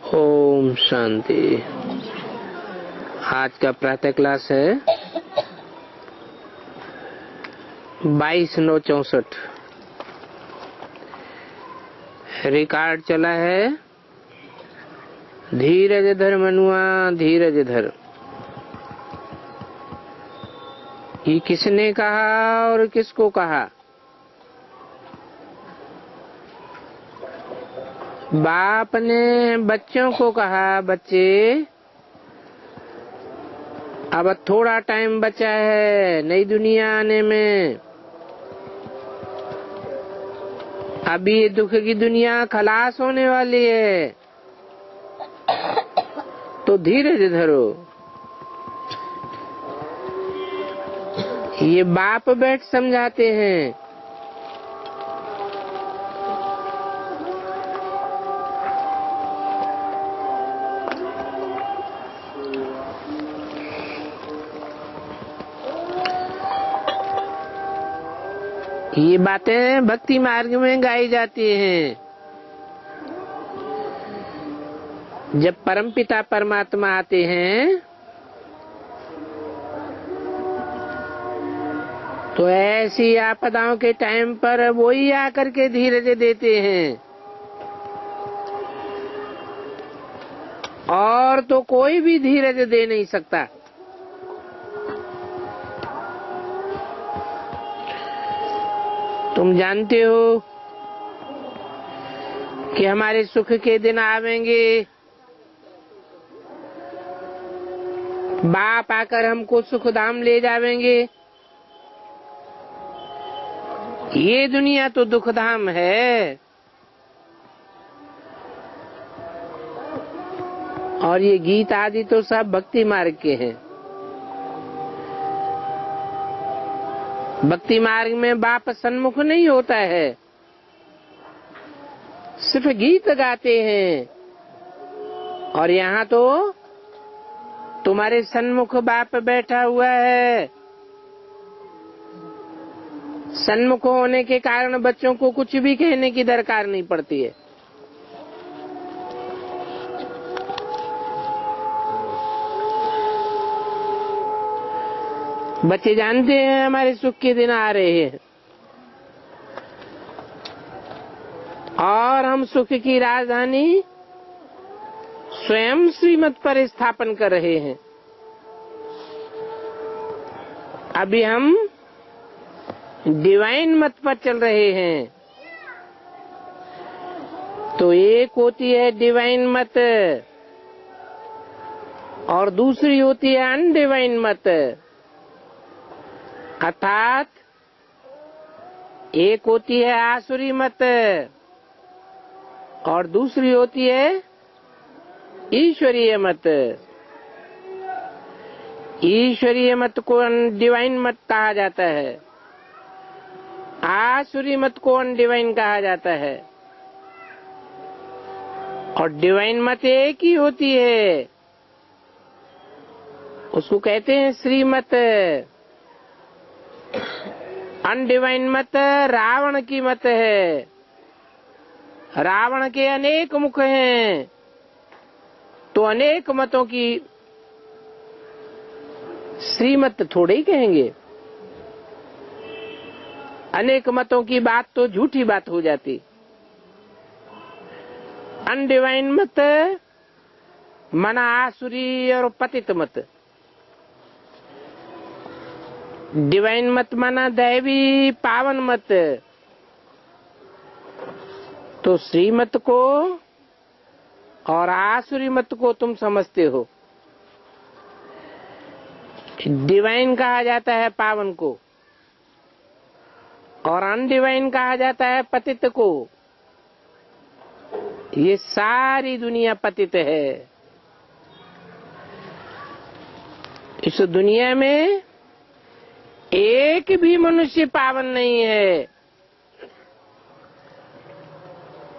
ओम शांति। आज का प्रातः क्लास है 22/9/64। रिकॉर्ड चला है धीरज धर मनुआ धीरज धर। ये किसने कहा और किसको कहा? बाप ने बच्चों को कहा, बच्चे अब थोड़ा टाइम बचा है नई दुनिया आने में। अभी ये दुख की दुनिया खलास होने वाली है, तो धीरज धरो। ये बाप बैठ समझाते हैं। ये बातें भक्ति मार्ग में गाई जाती हैं। जब परमपिता परमात्मा आते हैं तो ऐसी आपदाओं के टाइम पर वो ही आकर के धीरज देते हैं, और तो कोई भी धीरज दे नहीं सकता। तुम जानते हो कि हमारे सुख के दिन आवेंगे, बाप आकर हमको सुख धाम ले जावेंगे। ये दुनिया तो दुख धाम है, और ये गीत आदि तो सब भक्ति मार्ग के हैं। भक्ति मार्ग में बाप सन्मुख नहीं होता है, सिर्फ गीत गाते हैं। और यहाँ तो तुम्हारे सन्मुख बाप बैठा हुआ है। सन्मुख होने के कारण बच्चों को कुछ भी कहने की दरकार नहीं पड़ती है। बच्चे जानते हैं हमारे सुख के दिन आ रहे हैं, और हम सुख की राजधानी स्वयं श्रीमत पर स्थापन कर रहे हैं। अभी हम डिवाइन मत पर चल रहे हैं। तो एक होती है डिवाइन मत और दूसरी होती है अनडिवाइन मत। अर्थात एक होती है आसुरी मत और दूसरी होती है ईश्वरीय मत। ईश्वरीय मत को डिवाइन मत कहा जाता है, आसुरी मत को अनडिवाइन कहा जाता है। और डिवाइन मत एक ही होती है, उसको कहते हैं श्रीमत। अनडिवाइन मत रावण की मत है। रावण के अनेक मुख हैं, तो अनेक मतों की श्रीमत थोड़े ही कहेंगे। अनेक मतों की बात तो झूठी बात हो जाती। अनडिवाइन मत मना आसुरी और पतित मत। डिवाइन मत माना दैवी पावन मत। तो श्रीमत को और आसुरी मत को तुम समझते हो। डिवाइन कहा जाता है पावन को, और अनडिवाइन कहा जाता है पतित को। ये सारी दुनिया पतित है। इस दुनिया में एक भी मनुष्य पावन नहीं है।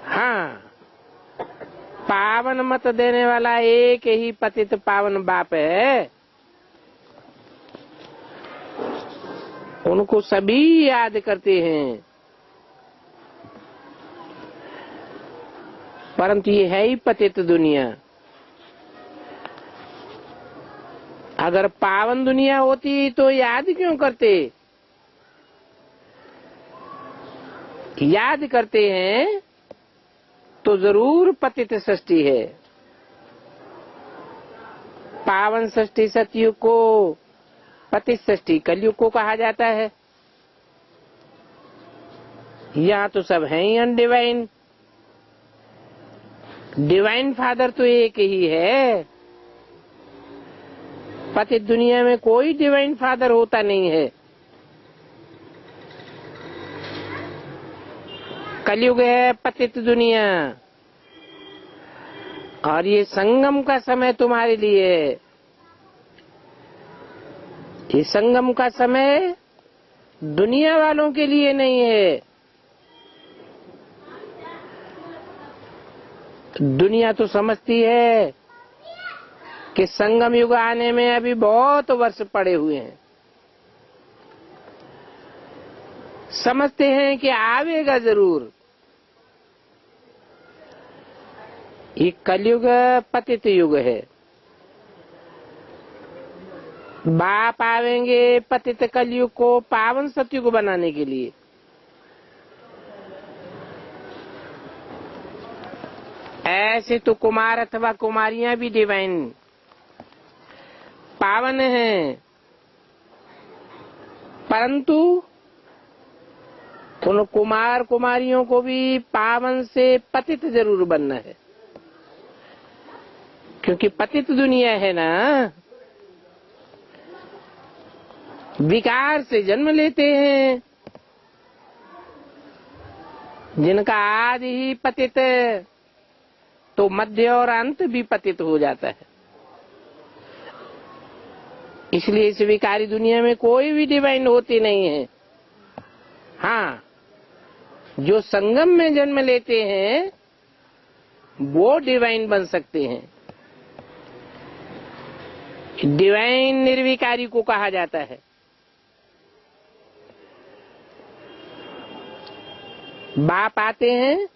हाँ, पावन मत देने वाला एक ही पतित पावन बाप है। उनको सभी याद करते हैं। परंतु ये है ही पतित दुनिया। अगर पावन दुनिया होती तो याद क्यों करते? याद करते हैं तो जरूर पतित सृष्टि है। पावन सृष्टि सतयुग को, पतित सृष्टि कलयुग को कहा जाता है। यहाँ तो सब है ही अनडिवाइन। डिवाइन फादर तो एक ही है। पतित दुनिया में कोई डिवाइन फादर होता नहीं है। कलयुग है पतित दुनिया, और ये संगम का समय तुम्हारे लिए है। ये संगम का समय दुनिया वालों के लिए नहीं है। दुनिया तो समझती है कि संगम युग आने में अभी बहुत वर्ष पड़े हुए हैं। समझते हैं कि आवेगा जरूर। ये कलयुग पतित युग है। बाप आवेंगे पतित कलयुग को पावन सतयुग बनाने के लिए। ऐसे तो कुमार अथवा कुमारियां भी डिवाइन पावन हैं, परंतु उन कुमार कुमारियों को भी पावन से पतित जरूर बनना है। क्योंकि पतित दुनिया है ना, विकार से जन्म लेते हैं। जिनका आदि ही पतित, तो मध्य और अंत भी पतित हो जाता है। इसलिए इस विकारी दुनिया में कोई भी डिवाइन होती नहीं है। हाँ, जो संगम में जन्म लेते हैं वो डिवाइन बन सकते हैं। डिवाइन निर्विकारी को कहा जाता है। बाप आते हैं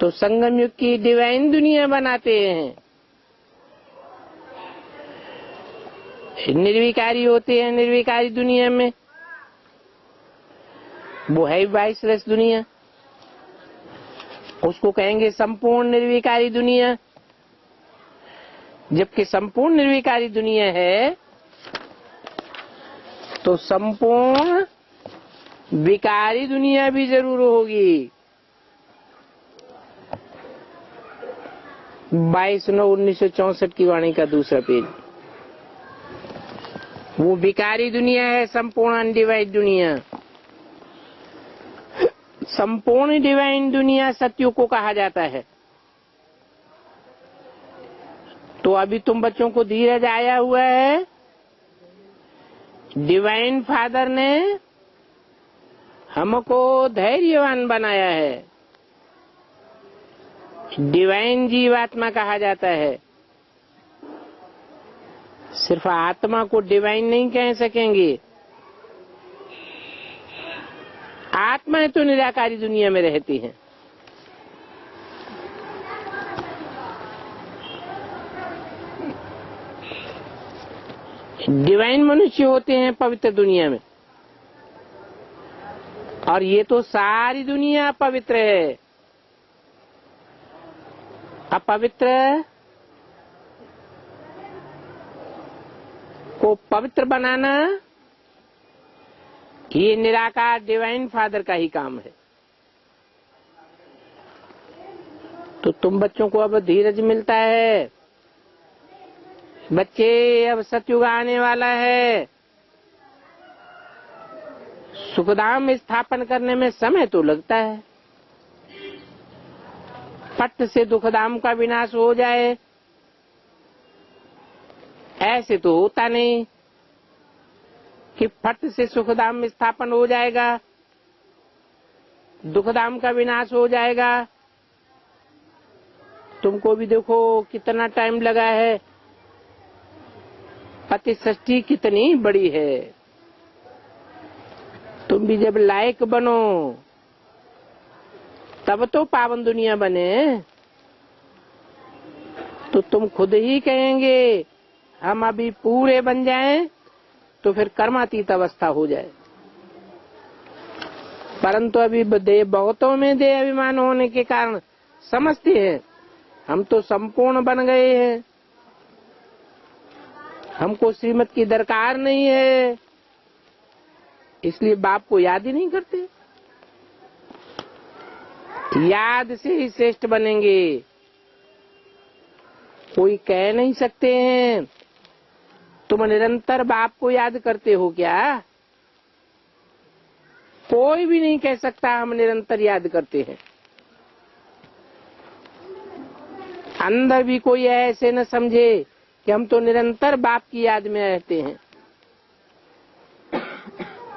तो संगम युग की डिवाइन दुनिया बनाते हैं। निर्विकारी होते हैं निर्विकारी दुनिया में, वो है वाइसलेस दुनिया। उसको कहेंगे संपूर्ण निर्विकारी दुनिया। जबकि संपूर्ण निर्विकारी दुनिया है तो संपूर्ण विकारी दुनिया भी जरूर होगी। 22/9/1964 की वाणी का दूसरा पेज। वो विकारी दुनिया है संपूर्ण अनडिवाइड दुनिया। संपूर्ण डिवाइन दुनिया सतयुग को कहा जाता है। तो अभी तुम बच्चों को धीरज आया हुआ है। डिवाइन फादर ने हमको धैर्यवान बनाया है। डिवाइन जीवात्मा कहा जाता है। सिर्फ आत्मा को डिवाइन नहीं कह सकेंगे। आत्माएं तो निराकारी दुनिया में रहती हैं। डिवाइन मनुष्य होते हैं पवित्र दुनिया में। और ये तो सारी दुनिया पवित्र है। अपवित्र को पवित्र बनाना ये निराकार डिवाइन फादर का ही काम है। तो तुम बच्चों को अब धीरज मिलता है। बच्चे, अब सतयुग आने वाला है। सुखधाम स्थापन करने में समय तो लगता है। फट से दुखधाम का विनाश हो जाए ऐसे तो होता नहीं कि फट से सुखधाम स्थापन हो जाएगा, दुखधाम का विनाश हो जाएगा। तुमको भी देखो कितना टाइम लगा है। पतित सृष्टि कितनी बड़ी है। तुम भी जब लायक बनो तब तो पावन दुनिया बने। तो तुम खुद ही कहेंगे हम अभी पूरे बन जाएं तो फिर कर्मातीत अवस्था हो जाए, परंतु अभी बहुतों में देह अभिमान होने के कारण समझते हैं हम तो संपूर्ण बन गए हैं, हमको श्रीमत की दरकार नहीं है, इसलिए बाप को याद ही नहीं करते। याद से ही श्रेष्ठ बनेंगे। कोई कह नहीं सकते हैं तुम निरंतर बाप को याद करते हो क्या? कोई भी नहीं कह सकता हम निरंतर याद करते हैं। अंदर भी कोई ऐसे न समझे कि हम तो निरंतर बाप की याद में रहते हैं।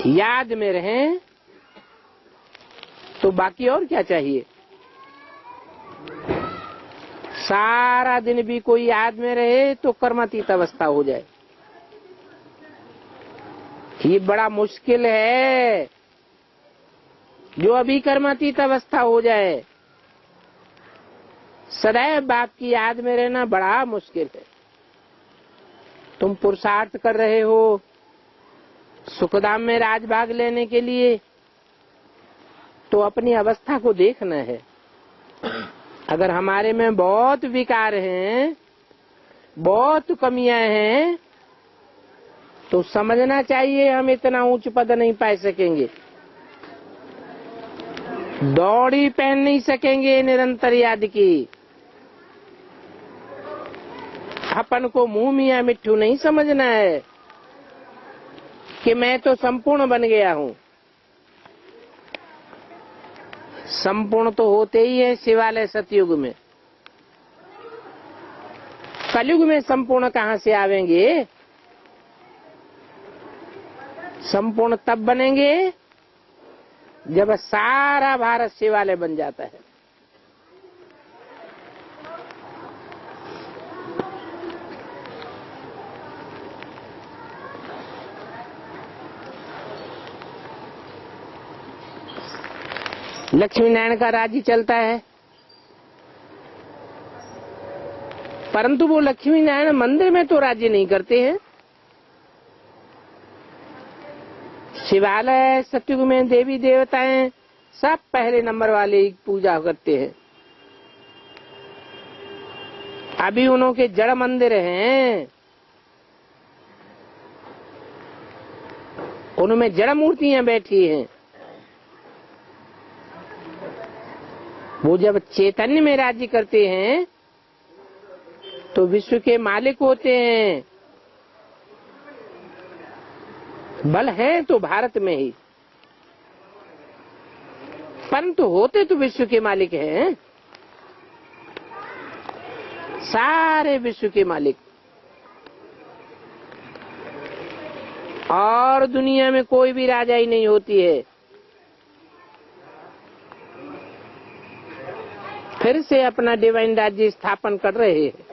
याद में रहें तो बाकी और क्या चाहिए। सारा दिन भी कोई याद में रहे तो कर्मातीत अवस्था हो जाए। ये बड़ा मुश्किल है जो अभी कर्मातीत अवस्था हो जाए। सदैव बाप की याद में रहना बड़ा मुश्किल है। तुम पुरुषार्थ कर रहे हो सुखधाम में राजभाग लेने के लिए, तो अपनी अवस्था को देखना है। अगर हमारे में बहुत विकार हैं, बहुत कमियां हैं, तो समझना चाहिए हम इतना ऊंच पद नहीं पा सकेंगे, दौड़ी पहन नहीं सकेंगे निरंतर याद की। अपन को मुंह मियां मिट्ठू नहीं समझना है कि मैं तो संपूर्ण बन गया हूँ। संपूर्ण तो होते ही है शिवालय सतयुग में, कलयुग में संपूर्ण कहाँ से आवेंगे। संपूर्ण तब बनेंगे जब सारा भारत शिवालय बन जाता है। लक्ष्मी नारायण का राज्य चलता है, परंतु वो लक्ष्मी नारायण मंदिर में तो राज्य नहीं करते हैं। शिवालय सतयुग में देवी देवताएं सब पहले नंबर वाले ही पूजा करते हैं। अभी उनके जड़ मंदिर हैं, उनमें जड़ मूर्तियां बैठी हैं। वो जब चैतन्य में राज्य करते हैं तो विश्व के मालिक होते हैं। बल है तो भारत में ही, परंतु होते तो विश्व के मालिक हैं, सारे विश्व के मालिक। और दुनिया में कोई भी राजाई नहीं होती है। फिर से अपना डिवाइन राज्य स्थापन कर रहे हैं।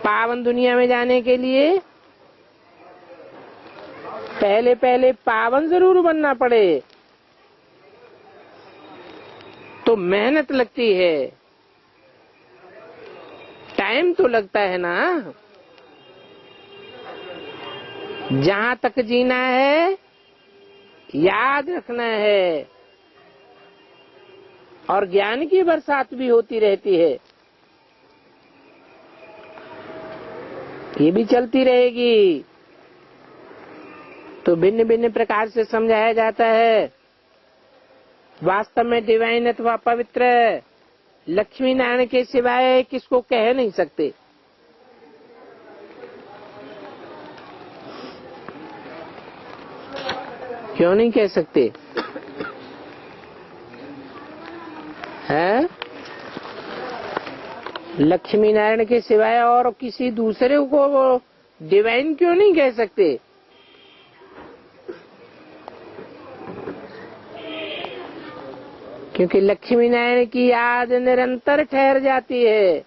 पावन दुनिया में जाने के लिए पहले पहले पावन जरूर बनना पड़े, तो मेहनत लगती है, टाइम तो लगता है ना। जहां तक जीना है याद रखना है, और ज्ञान की बरसात भी होती रहती है, ये भी चलती रहेगी। तो भिन्न भिन्न प्रकार से समझाया जाता है। वास्तव में डिवाइन अथवा पवित्र लक्ष्मी नारायण के सिवाय किसको कह नहीं सकते। क्यों नहीं कह सकते है? लक्ष्मी नारायण के सिवाय और किसी दूसरे को डिवाइन क्यों नहीं कह सकते? क्योंकि लक्ष्मी नारायण की याद निरंतर ठहर जाती है,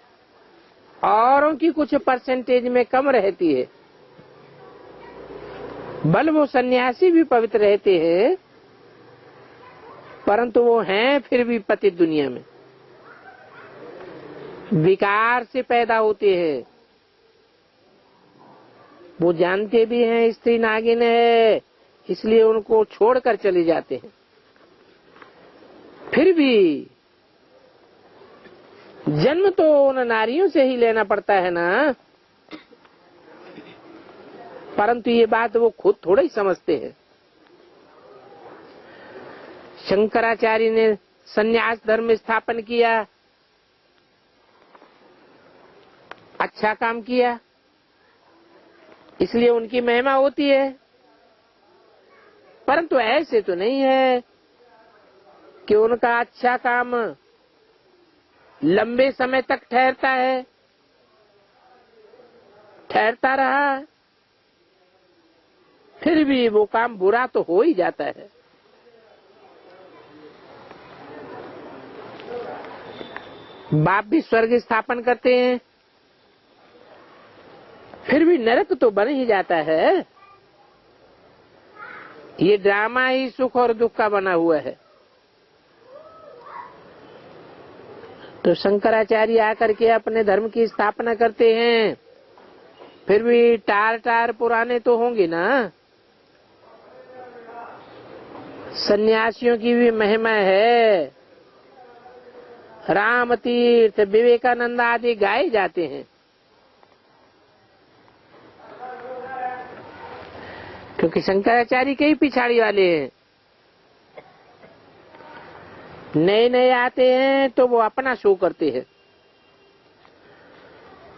औरों की कुछ परसेंटेज में कम रहती है। बल वो सन्यासी भी पवित्र रहते हैं, परंतु वो हैं फिर भी पतित दुनिया में, विकार से पैदा होते हैं। वो जानते भी हैं स्त्री नागिन है, इसलिए उनको छोड़कर चले जाते हैं। फिर भी जन्म तो उन नारियों से ही लेना पड़ता है ना, परंतु ये बात वो खुद थोड़ा ही समझते हैं। शंकराचार्य ने संन्यास धर्म स्थापन किया, अच्छा काम किया, इसलिए उनकी महिमा होती है। परंतु ऐसे तो नहीं है कि उनका अच्छा काम लंबे समय तक ठहरता है, ठहरता रहा, फिर भी वो काम बुरा तो हो ही जाता है। बाप भी स्वर्ग स्थापन करते हैं, फिर भी नरक तो बन ही जाता है। ये ड्रामा ही सुख और दुख का बना हुआ है। तो शंकराचार्य आकर के अपने धर्म की स्थापना करते हैं, फिर भी टार पुराने तो होंगे ना। सन्यासियों की भी महिमा है, राम तीर्थ विवेकानंद आदि गाए जाते हैं, क्योंकि शंकराचार्य के ही पिछाड़ी वाले हैं। नए नए आते हैं तो वो अपना शो करते हैं,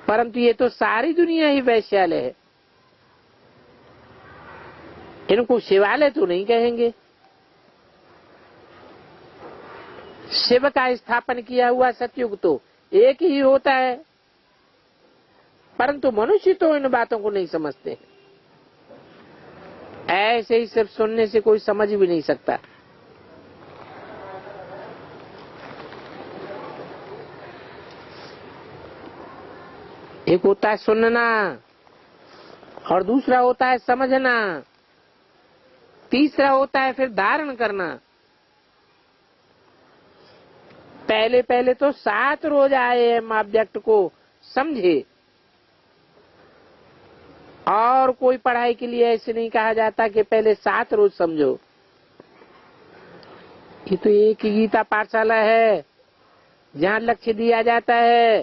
परंतु ये तो सारी दुनिया ही वैश्यालय है। इनको शिवालय तो नहीं कहेंगे। शिव का स्थापन किया हुआ सतयुग तो एक ही होता है, परंतु मनुष्य तो इन बातों को नहीं समझते। ऐसे ही सिर्फ सुनने से कोई समझ भी नहीं सकता। एक होता है सुनना और दूसरा होता है समझना, तीसरा होता है फिर धारण करना। पहले पहले तो 7 रोज आए हम ऑब्जेक्ट को समझे, और कोई पढ़ाई के लिए ऐसे नहीं कहा जाता कि पहले 7 रोज समझो। ये तो एक ही गीता पाठशाला है जहाँ लक्ष्य दिया जाता है,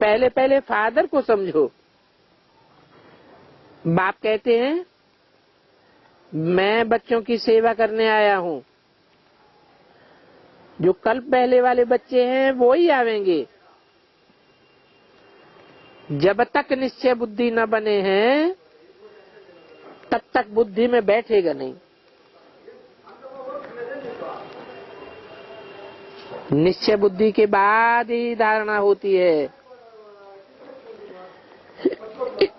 पहले पहले फादर को समझो। बाप कहते हैं मैं बच्चों की सेवा करने आया हूँ, जो कल पहले वाले बच्चे हैं वो ही आवेंगे। जब तक निश्चय बुद्धि न बने हैं तब तक बुद्धि में बैठेगा नहीं। निश्चय बुद्धि के बाद ही धारणा होती है।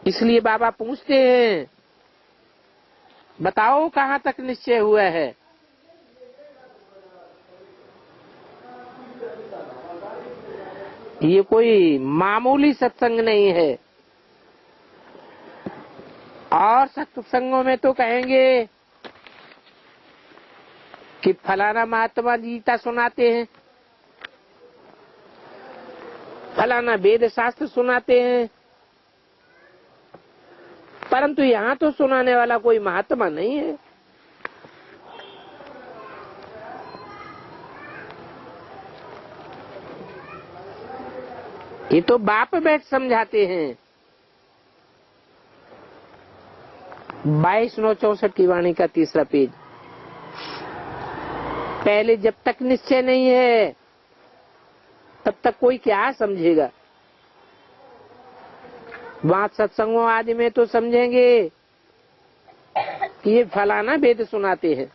इसलिए बाबा पूछते हैं बताओ कहाँ तक निश्चय हुआ है। ये कोई मामूली सत्संग नहीं है। और सत्संगों में तो कहेंगे कि फलाना महात्मा गीता सुनाते हैं, फलाना वेद शास्त्र सुनाते हैं, परंतु यहाँ तो सुनाने वाला कोई महात्मा नहीं है। ये तो बाप बैठ समझाते हैं। 22/9/64 की वाणी का 3रा पेज। पहले जब तक निश्चय नहीं है तब तक कोई क्या समझेगा। वहां सत्संगों आदि में तो समझेंगे कि ये फलाना वेद सुनाते हैं,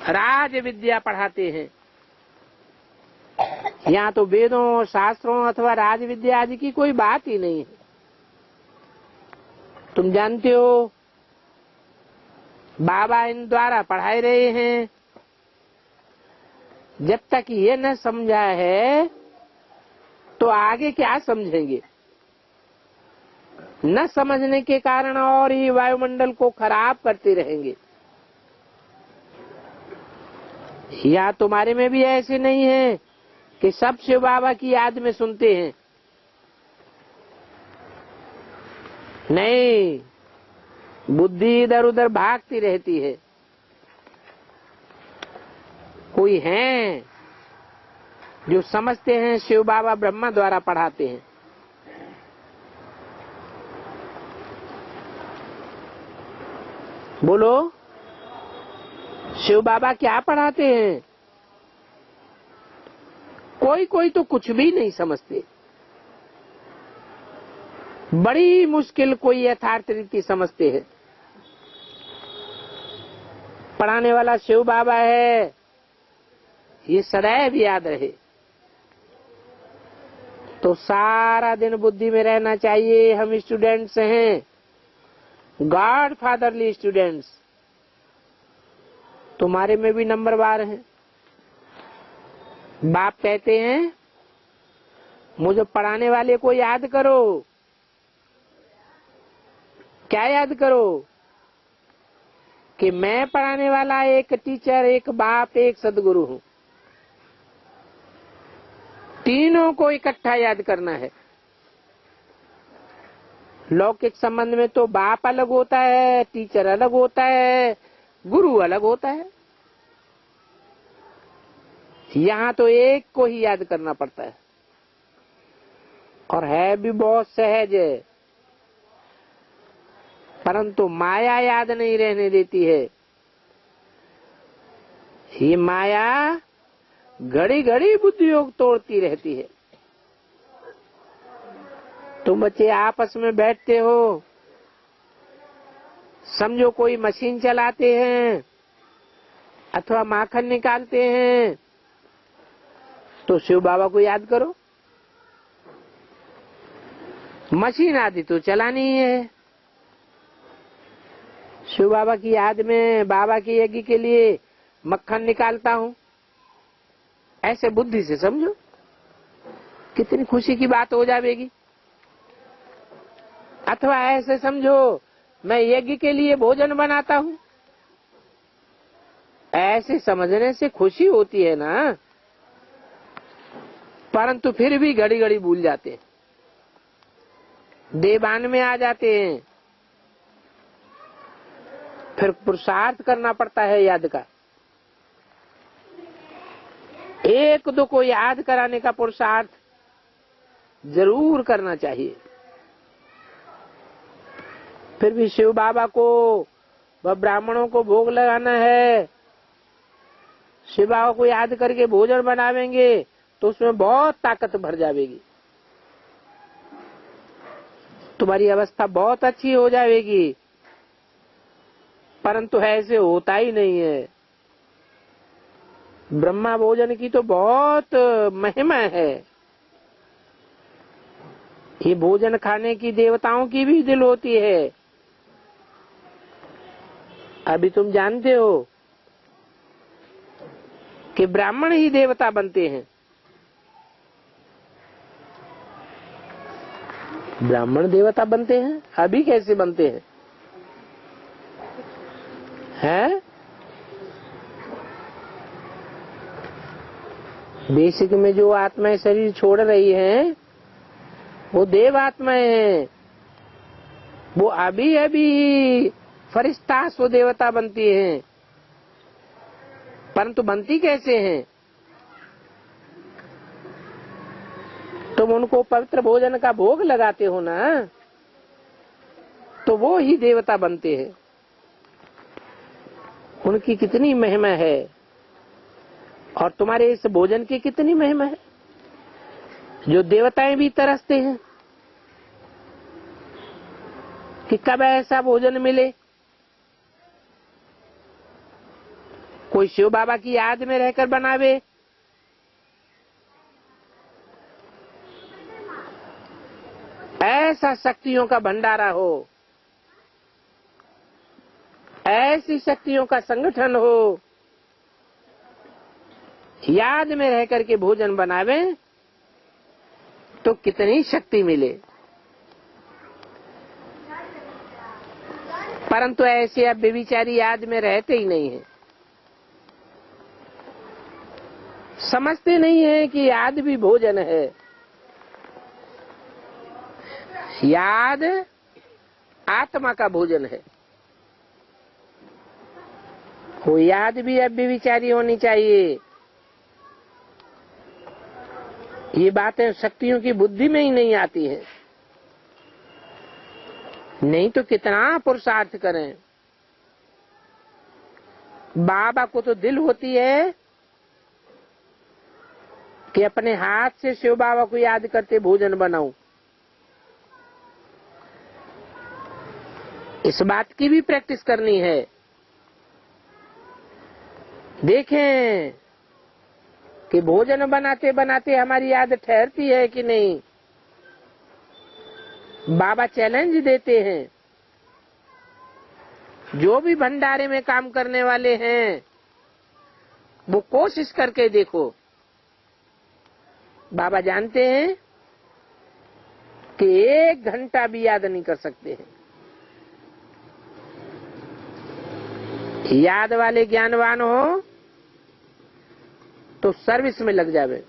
राज विद्या पढ़ाते हैं। यहाँ तो वेदों शास्त्रों अथवा राज विद्या आदि की कोई बात ही नहीं है। तुम जानते हो बाबा इन द्वारा पढ़ाए रहे हैं। जब तक ये न समझा है तो आगे क्या समझेंगे। न समझने के कारण और ही वायुमंडल को खराब करते रहेंगे। या तुम्हारे में भी ऐसे नहीं है कि सब शिव बाबा की याद में सुनते हैं? नहीं, बुद्धि इधर उधर भागती रहती है। कोई हैं जो समझते हैं शिव बाबा ब्रह्मा द्वारा पढ़ाते हैं। बोलो, शिव बाबा क्या पढ़ाते हैं? कोई कोई तो कुछ भी नहीं समझते। बड़ी मुश्किल कोई यथार्थ रीति समझते हैं। पढ़ाने वाला शिव बाबा है, ये सदैव याद रहे। तो सारा दिन बुद्धि में रहना चाहिए। हम स्टूडेंट्स हैं, गॉड फादरली स्टूडेंट्स। तुम्हारे में भी नंबरवार हैं। बाप कहते हैं मुझे पढ़ाने वाले को याद करो। क्या याद करो? कि मैं पढ़ाने वाला एक टीचर, एक बाप, एक सदगुरु हूं। तीनों को इकट्ठा याद करना है। लौकिक संबंध में तो बाप अलग होता है, टीचर अलग होता है, गुरु अलग होता है। यहाँ तो एक को ही याद करना पड़ता है, और है भी बहुत सहज है। परंतु माया याद नहीं रहने देती है। ये माया घड़ी घड़ी बुद्धियोग तोड़ती रहती है। तुम बच्चे आपस में बैठते हो, समझो कोई मशीन चलाते हैं अथवा माखन निकालते हैं, तो शिव बाबा को याद करो। मशीन आदि तो चलानी ही है। शिव बाबा की याद में बाबा के यज्ञ के लिए मक्खन निकालता हूँ, ऐसे बुद्धि से समझो, कितनी खुशी की बात हो जाएगी। अथवा ऐसे समझो मैं यज्ञ के लिए भोजन बनाता हूँ, ऐसे समझने से खुशी होती है ना। परंतु फिर भी घड़ी घड़ी भूल जाते हैं, देवान में आ जाते हैं। फिर पुरुषार्थ करना पड़ता है याद का। एक दो को याद कराने का पुरुषार्थ जरूर करना चाहिए। फिर भी शिव बाबा को व ब्राह्मणों को भोग लगाना है, शिव बाबा को याद करके भोजन बनावेंगे तो उसमें बहुत ताकत भर जाएगी। तुम्हारी अवस्था बहुत अच्छी हो जाएगी। परंतु ऐसे होता ही नहीं है। ब्रह्मा भोजन की तो बहुत महिमा है। ये भोजन खाने की देवताओं की भी दिल होती है। अभी तुम जानते हो कि ब्राह्मण ही देवता बनते हैं। ब्राह्मण देवता बनते हैं? अभी कैसे बनते हैं? हैं? बेसिक में जो आत्माएं शरीर छोड़ रही हैं, वो देव आत्माएं हैं। वो अभी अभी फरिश्ता स्व देवता बनती हैं। परंतु बनती कैसे हैं? तुम उनको पवित्र भोजन का भोग लगाते हो ना, तो वो ही देवता बनते हैं। उनकी कितनी महिमा है, और तुम्हारे इस भोजन की कितनी महिमा है, जो देवताएं भी तरसते हैं कि कब ऐसा भोजन मिले। कोई शिव बाबा की याद में रहकर बनावे, ऐसा शक्तियों का भंडारा हो, ऐसी शक्तियों का संगठन हो, याद में रह करके भोजन बनावे तो कितनी शक्ति मिले। परंतु ऐसे अब बेचारी याद में रहते ही नहीं है। समझते नहीं है कि याद भी भोजन है। याद आत्मा का भोजन है। वो याद भी अव्यभिचारी होनी चाहिए। ये बातें शक्तियों की बुद्धि में ही नहीं आती है। नहीं तो कितना पुरुषार्थ करें। बाबा को तो दिल होती है कि अपने हाथ से शिव बाबा को याद करते भोजन बनाऊं। इस बात की भी प्रैक्टिस करनी है। देखें कि भोजन बनाते बनाते हमारी याद ठहरती है कि नहीं। बाबा चैलेंज देते हैं, जो भी भंडारे में काम करने वाले हैं वो कोशिश करके देखो। बाबा जानते हैं कि 1 घंटा भी याद नहीं कर सकते हैं। याद वाले ज्ञानवान हो तो सर्विस में लग जावे।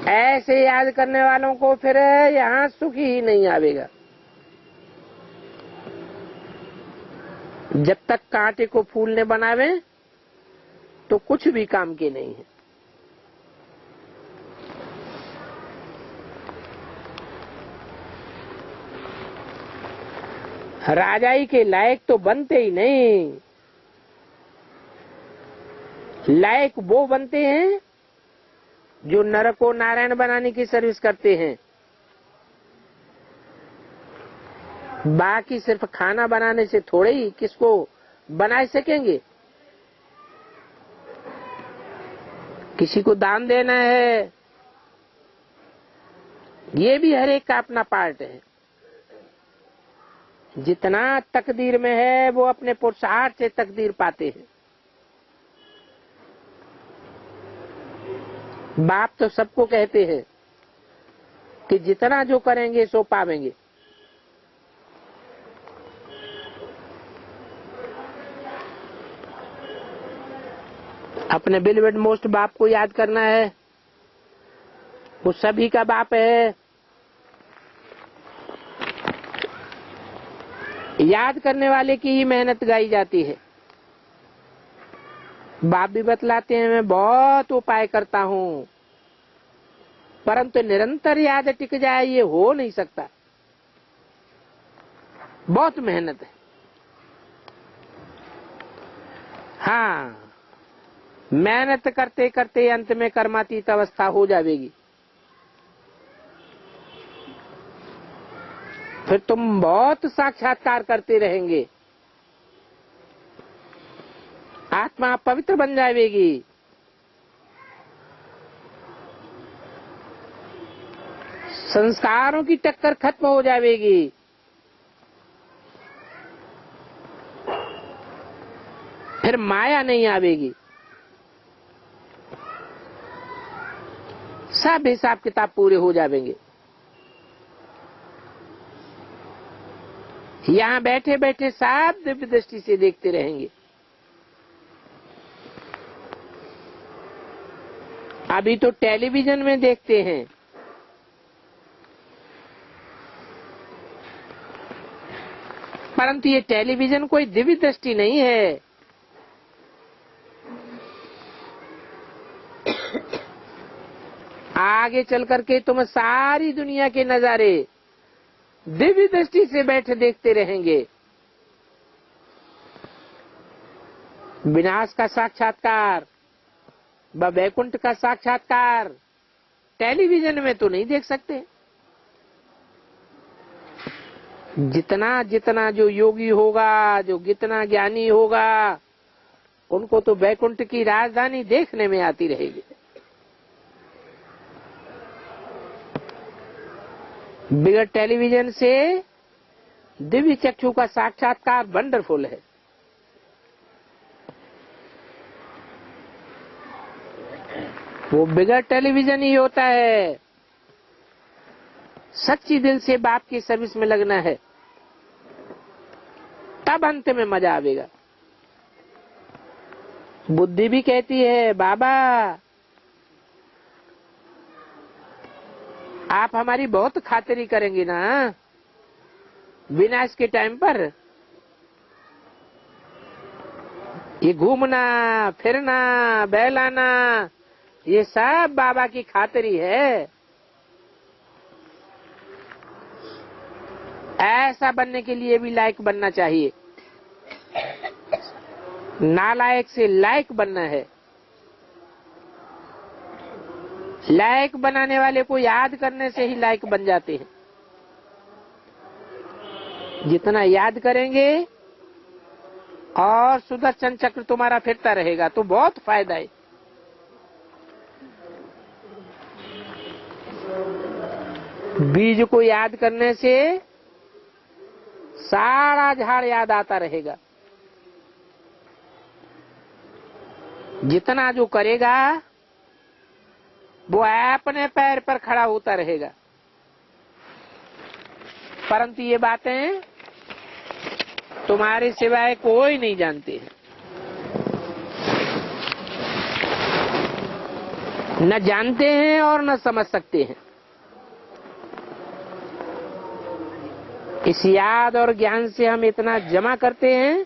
ऐसे याद करने वालों को फिर यहाँ सुख ही नहीं आवेगा। जब तक कांटे को फूल ने बनावे तो कुछ भी काम के नहीं है। राजाई के लायक तो बनते ही नहीं। लायक वो बनते हैं जो नर को नारायण बनाने की सर्विस करते हैं। बाकी सिर्फ खाना बनाने से थोड़े ही किसको बना सकेंगे। किसी को दान देना है, ये भी हर एक का अपना पार्ट है। जितना तकदीर में है वो अपने पुरुषार्थ से तकदीर पाते हैं। बाप तो सबको कहते हैं कि जितना जो करेंगे सो पावेंगे। अपने बिलवेड मोस्ट बाप को याद करना है। वो सभी का बाप है। याद करने वाले की ही मेहनत गाई जाती है। बाप भी बतलाते हैं, मैं बहुत उपाय करता हूँ परंतु निरंतर याद टिक जाए ये हो नहीं सकता। बहुत मेहनत है। हाँ, मेहनत करते करते अंत में कर्मातीत अवस्था हो जाएगी। फिर तुम बहुत साक्षात्कार करते रहेंगे। आत्मा पवित्र बन जाएगी। संस्कारों की टक्कर खत्म हो जाएगी। फिर माया नहीं आवेगी। सब हिसाब किताब पूरे हो जाएंगे। यहाँ बैठे बैठे सब दिव्य दृष्टि से देखते रहेंगे। अभी तो टेलीविजन में देखते हैं। परंतु ये टेलीविजन कोई दिव्य दृष्टि नहीं है। आगे चल करके तुम सारी दुनिया के नजारे दिव्य दृष्टि से बैठे देखते रहेंगे। विनाश का साक्षात्कार व वैकुंठ का साक्षात्कार टेलीविजन में तो नहीं देख सकते। जितना जितना जो योगी होगा, जो जितना ज्ञानी होगा, उनको तो वैकुंठ की राजधानी देखने में आती रहेगी। बिगड़ टेलीविजन से दिव्य चक्षु का साक्षात्कार वंडरफुल है। वो बिगड़ टेलीविजन ही होता है। सच्ची दिल से बाप की सर्विस में लगना है, तब अंत में मजा आवेगा। बुद्धि भी कहती है बाबा आप हमारी बहुत खातिरी करेंगी ना विनाश के टाइम पर। ये घूमना फिरना बहलाना ये सब बाबा की खातिरी है। ऐसा बनने के लिए भी लायक बनना चाहिए। नालायक से लायक बनना है। लायक बनाने वाले को याद करने से ही लायक बन जाते हैं। जितना याद करेंगे और सुदर्शन चक्र तुम्हारा फिरता रहेगा तो बहुत फायदा है। बीज को याद करने से सारा झाड़ याद आता रहेगा। जितना जो करेगा वो अपने पैर पर खड़ा होता रहेगा। परंतु ये बातें तुम्हारे सिवाय कोई नहीं जानते है। न जानते हैं और न समझ सकते हैं। इस याद और ज्ञान से हम इतना जमा करते हैं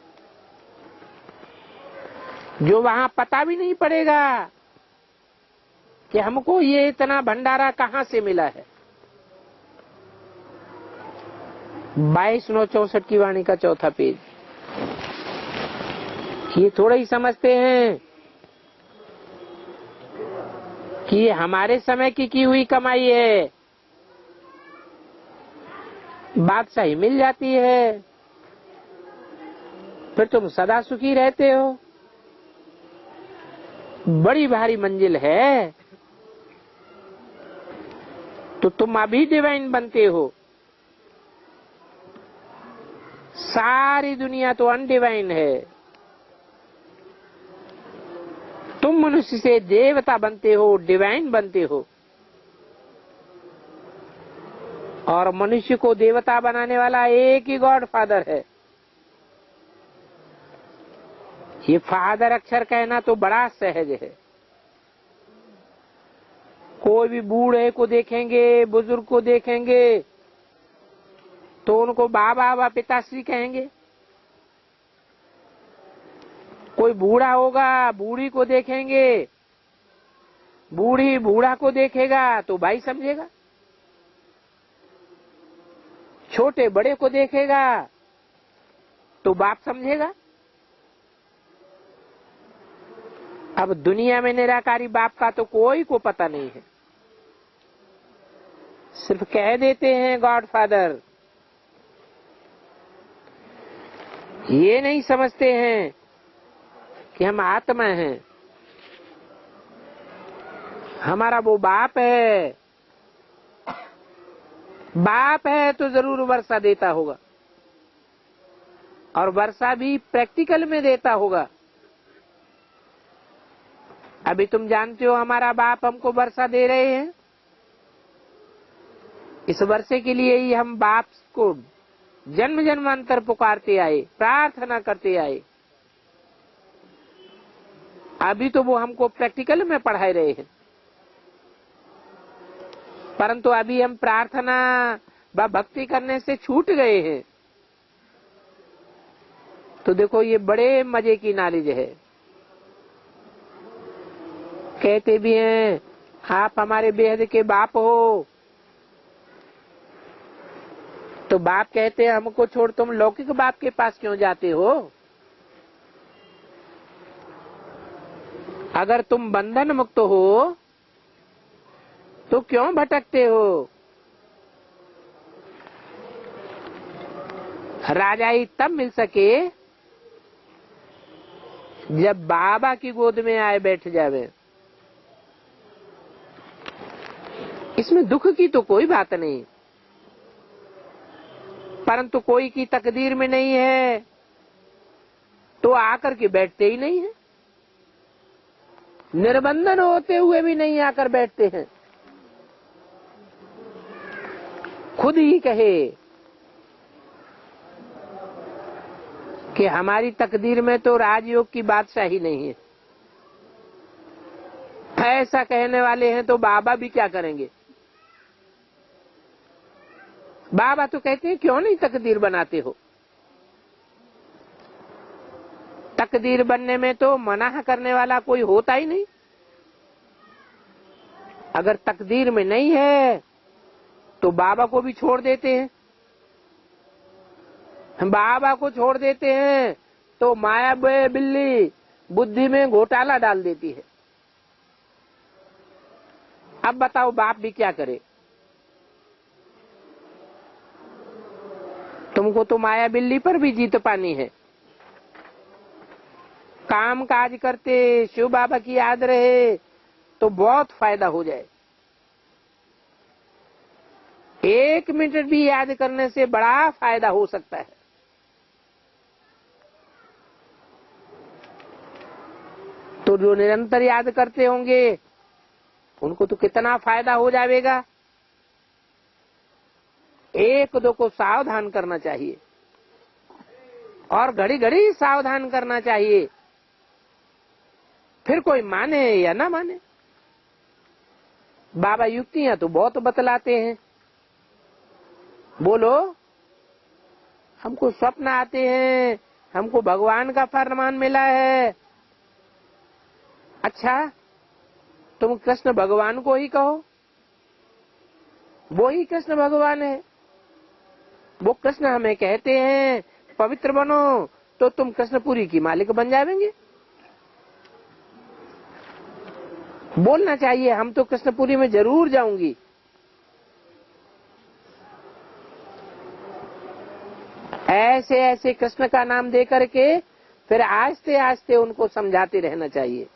जो वहां पता भी नहीं पड़ेगा कि हमको ये इतना भंडारा कहां से मिला है। 22/9/64 की वाणी का 4था पेज। ये थोड़ा ही समझते हैं कि ये हमारे समय की हुई कमाई है। बादशाही मिल जाती है फिर तुम सदा सुखी रहते हो। बड़ी भारी मंजिल है तो तुम अभी डिवाइन बनते हो। सारी दुनिया तो अनडिवाइन है। तुम मनुष्य से देवता बनते हो, डिवाइन बनते हो। और मनुष्य को देवता बनाने वाला एक ही गॉड फादर है। ये फादर अक्षर कहना तो बड़ा सहज है। कोई भी बूढ़े को देखेंगे, बुजुर्ग को देखेंगे तो उनको बाबा व पिताश्री कहेंगे। कोई बूढ़ा होगा, बूढ़ी को देखेंगे, बूढ़ी बूढ़ा को देखेगा तो भाई समझेगा। छोटे बड़े को देखेगा तो बाप समझेगा। अब दुनिया में निराकारी बाप का तो कोई को पता नहीं है। सिर्फ कह देते हैं गॉड फादर। ये नहीं समझते हैं कि हम आत्मा हैं। हमारा वो बाप है। बाप है तो जरूर वर्षा देता होगा और वर्षा भी प्रैक्टिकल में देता होगा। अभी तुम जानते हो हमारा बाप हमको वर्षा दे रहे हैं। इस वर्षे के लिए ही हम बाप को जन्म जन्मांतर पुकारते आए, प्रार्थना करते आए। अभी तो वो हमको प्रैक्टिकल में पढ़ा रहे हैं। परंतु अभी हम प्रार्थना व भक्ति करने से छूट गए हैं। तो देखो ये बड़े मजे की नॉलेज है। कहते भी हैं आप हमारे बेहद के बाप हो। तो बाप कहते हैं हमको छोड़ तुम लौकिक बाप के पास क्यों जाते हो। अगर तुम बंधन मुक्त हो तो क्यों भटकते हो। राजाई तब मिल सके जब बाबा की गोद में आए बैठ जावे। इसमें दुख की तो कोई बात नहीं, परंतु कोई की तकदीर में नहीं है तो आकर के बैठते ही नहीं है। निर्बंधन होते हुए भी नहीं आकर बैठते हैं। खुद ही कहे कि हमारी तकदीर में तो राजयोग की बादशाही नहीं है। ऐसा कहने वाले हैं तो बाबा भी क्या करेंगे? बाबा तो कहते हैं क्यों नहीं तकदीर बनाते हो? तकदीर बनने में तो मना करने वाला कोई होता ही नहीं। अगर तकदीर में नहीं है तो बाबा को भी छोड़ देते हैं। बाबा को छोड़ देते हैं तो माया बिल्ली बुद्धि में घोटाला डाल देती है। अब बताओ बाप भी क्या करे? तुमको तो माया बिल्ली पर भी जीत पानी है। काम काज करते शिव बाबा की याद रहे तो बहुत फायदा हो जाए। 1 मिनट भी याद करने से बड़ा फायदा हो सकता है। तो जो निरंतर याद करते होंगे उनको तो कितना फायदा हो जाएगा। 1-2 को सावधान करना चाहिए और घड़ी घड़ी सावधान करना चाहिए। फिर कोई माने या ना माने। बाबा युक्तियां तो बहुत बतलाते हैं। बोलो, हमको स्वप्न आते हैं, हमको भगवान का फरमान मिला है। अच्छा, तुम कृष्ण भगवान को ही कहो, वो ही कृष्ण भगवान है। वो कृष्ण हमें कहते हैं पवित्र बनो, तो तुम कृष्णपुरी की मालिक बन जाएंगे। बोलना चाहिए हम तो कृष्णपुरी में जरूर जाऊंगी। ऐसे ऐसे कृष्ण का नाम दे करके फिर आस्ते आस्ते उनको समझाते रहना चाहिए।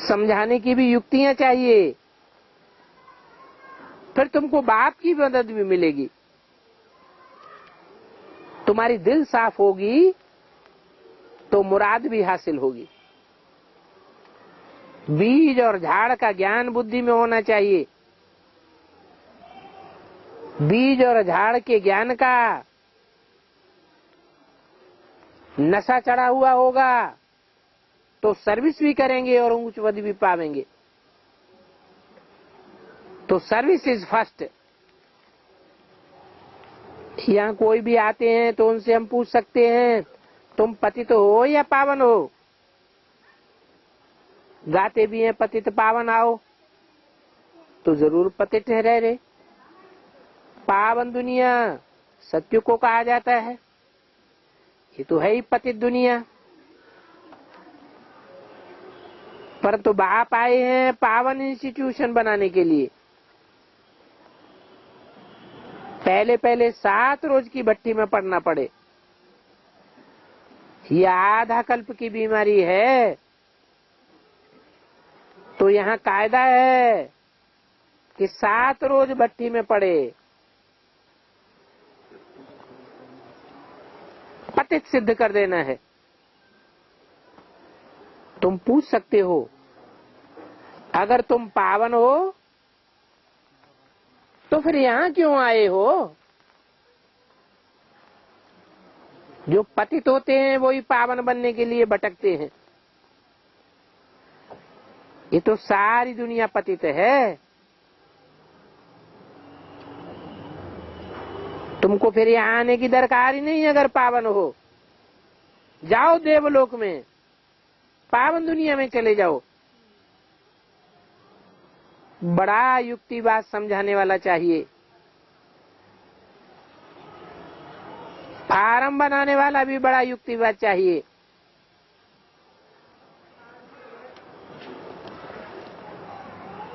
समझाने की भी युक्तियां चाहिए। फिर तुमको बाप की मदद भी मिलेगी। तुम्हारी दिल साफ होगी तो मुराद भी हासिल होगी। बीज और झाड़ का ज्ञान बुद्धि में होना चाहिए। बीज और झाड़ के ज्ञान का नशा चढ़ा हुआ होगा तो सर्विस भी करेंगे और उच्च पद भी पावेंगे। तो सर्विस इज फर्स्ट। यहाँ कोई भी आते हैं तो उनसे हम पूछ सकते हैं तुम पतित हो या पावन हो? गाते भी हैं पतित पावन आओ, तो जरूर पतित है रह रहे। पावन दुनिया सत्य को कहा जाता है, ये तो है ही पतित दुनिया। परंतु बाप आए हैं पावन इंस्टीट्यूशन बनाने के लिए। पहले पहले 7 रोज की भट्टी में पड़ना पड़े। यह आधा कल्प की बीमारी है। तो यहाँ कायदा है कि 7 रोज भट्टी में पड़े। पतित सिद्ध कर देना है। तुम पूछ सकते हो अगर तुम पावन हो तो फिर यहाँ क्यों आए हो? जो पतित होते हैं वो ही पावन बनने के लिए भटकते हैं। ये तो सारी दुनिया पतित है। तुमको फिर यहाँ आने की दरकार ही नहीं। अगर पावन हो जाओ देवलोक में, पावन दुनिया में चले जाओ। बड़ा युक्तिवाद समझाने वाला चाहिए। फार्म बनाने वाला भी बड़ा युक्तिवाद चाहिए।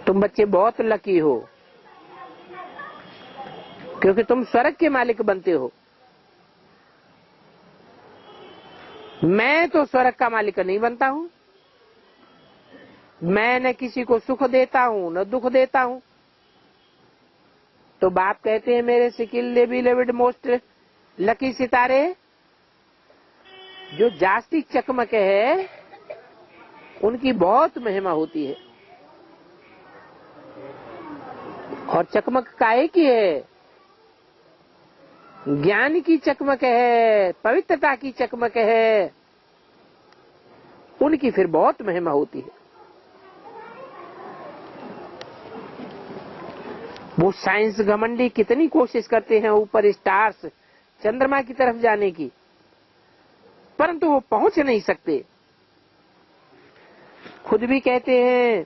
तुम बच्चे बहुत लकी हो क्योंकि तुम स्वर्ग के मालिक बनते हो। मैं तो स्वर्ग का मालिक नहीं बनता हूँ। मैं न किसी को सुख देता हूँ न दुख देता हूँ। तो बाप कहते हैं मेरे सिकिल बिलीव्ड मोस्ट लकी सितारे, जो जास्ती चकमक है उनकी बहुत महिमा होती है। और चकमक काहे की है? ज्ञान की चकमक है, पवित्रता की चकमक है। उनकी फिर बहुत महिमा होती है। वो साइंस घमंडी कितनी कोशिश करते हैं ऊपर स्टार्स चंद्रमा की तरफ जाने की, परंतु वो पहुंच नहीं सकते। खुद भी कहते हैं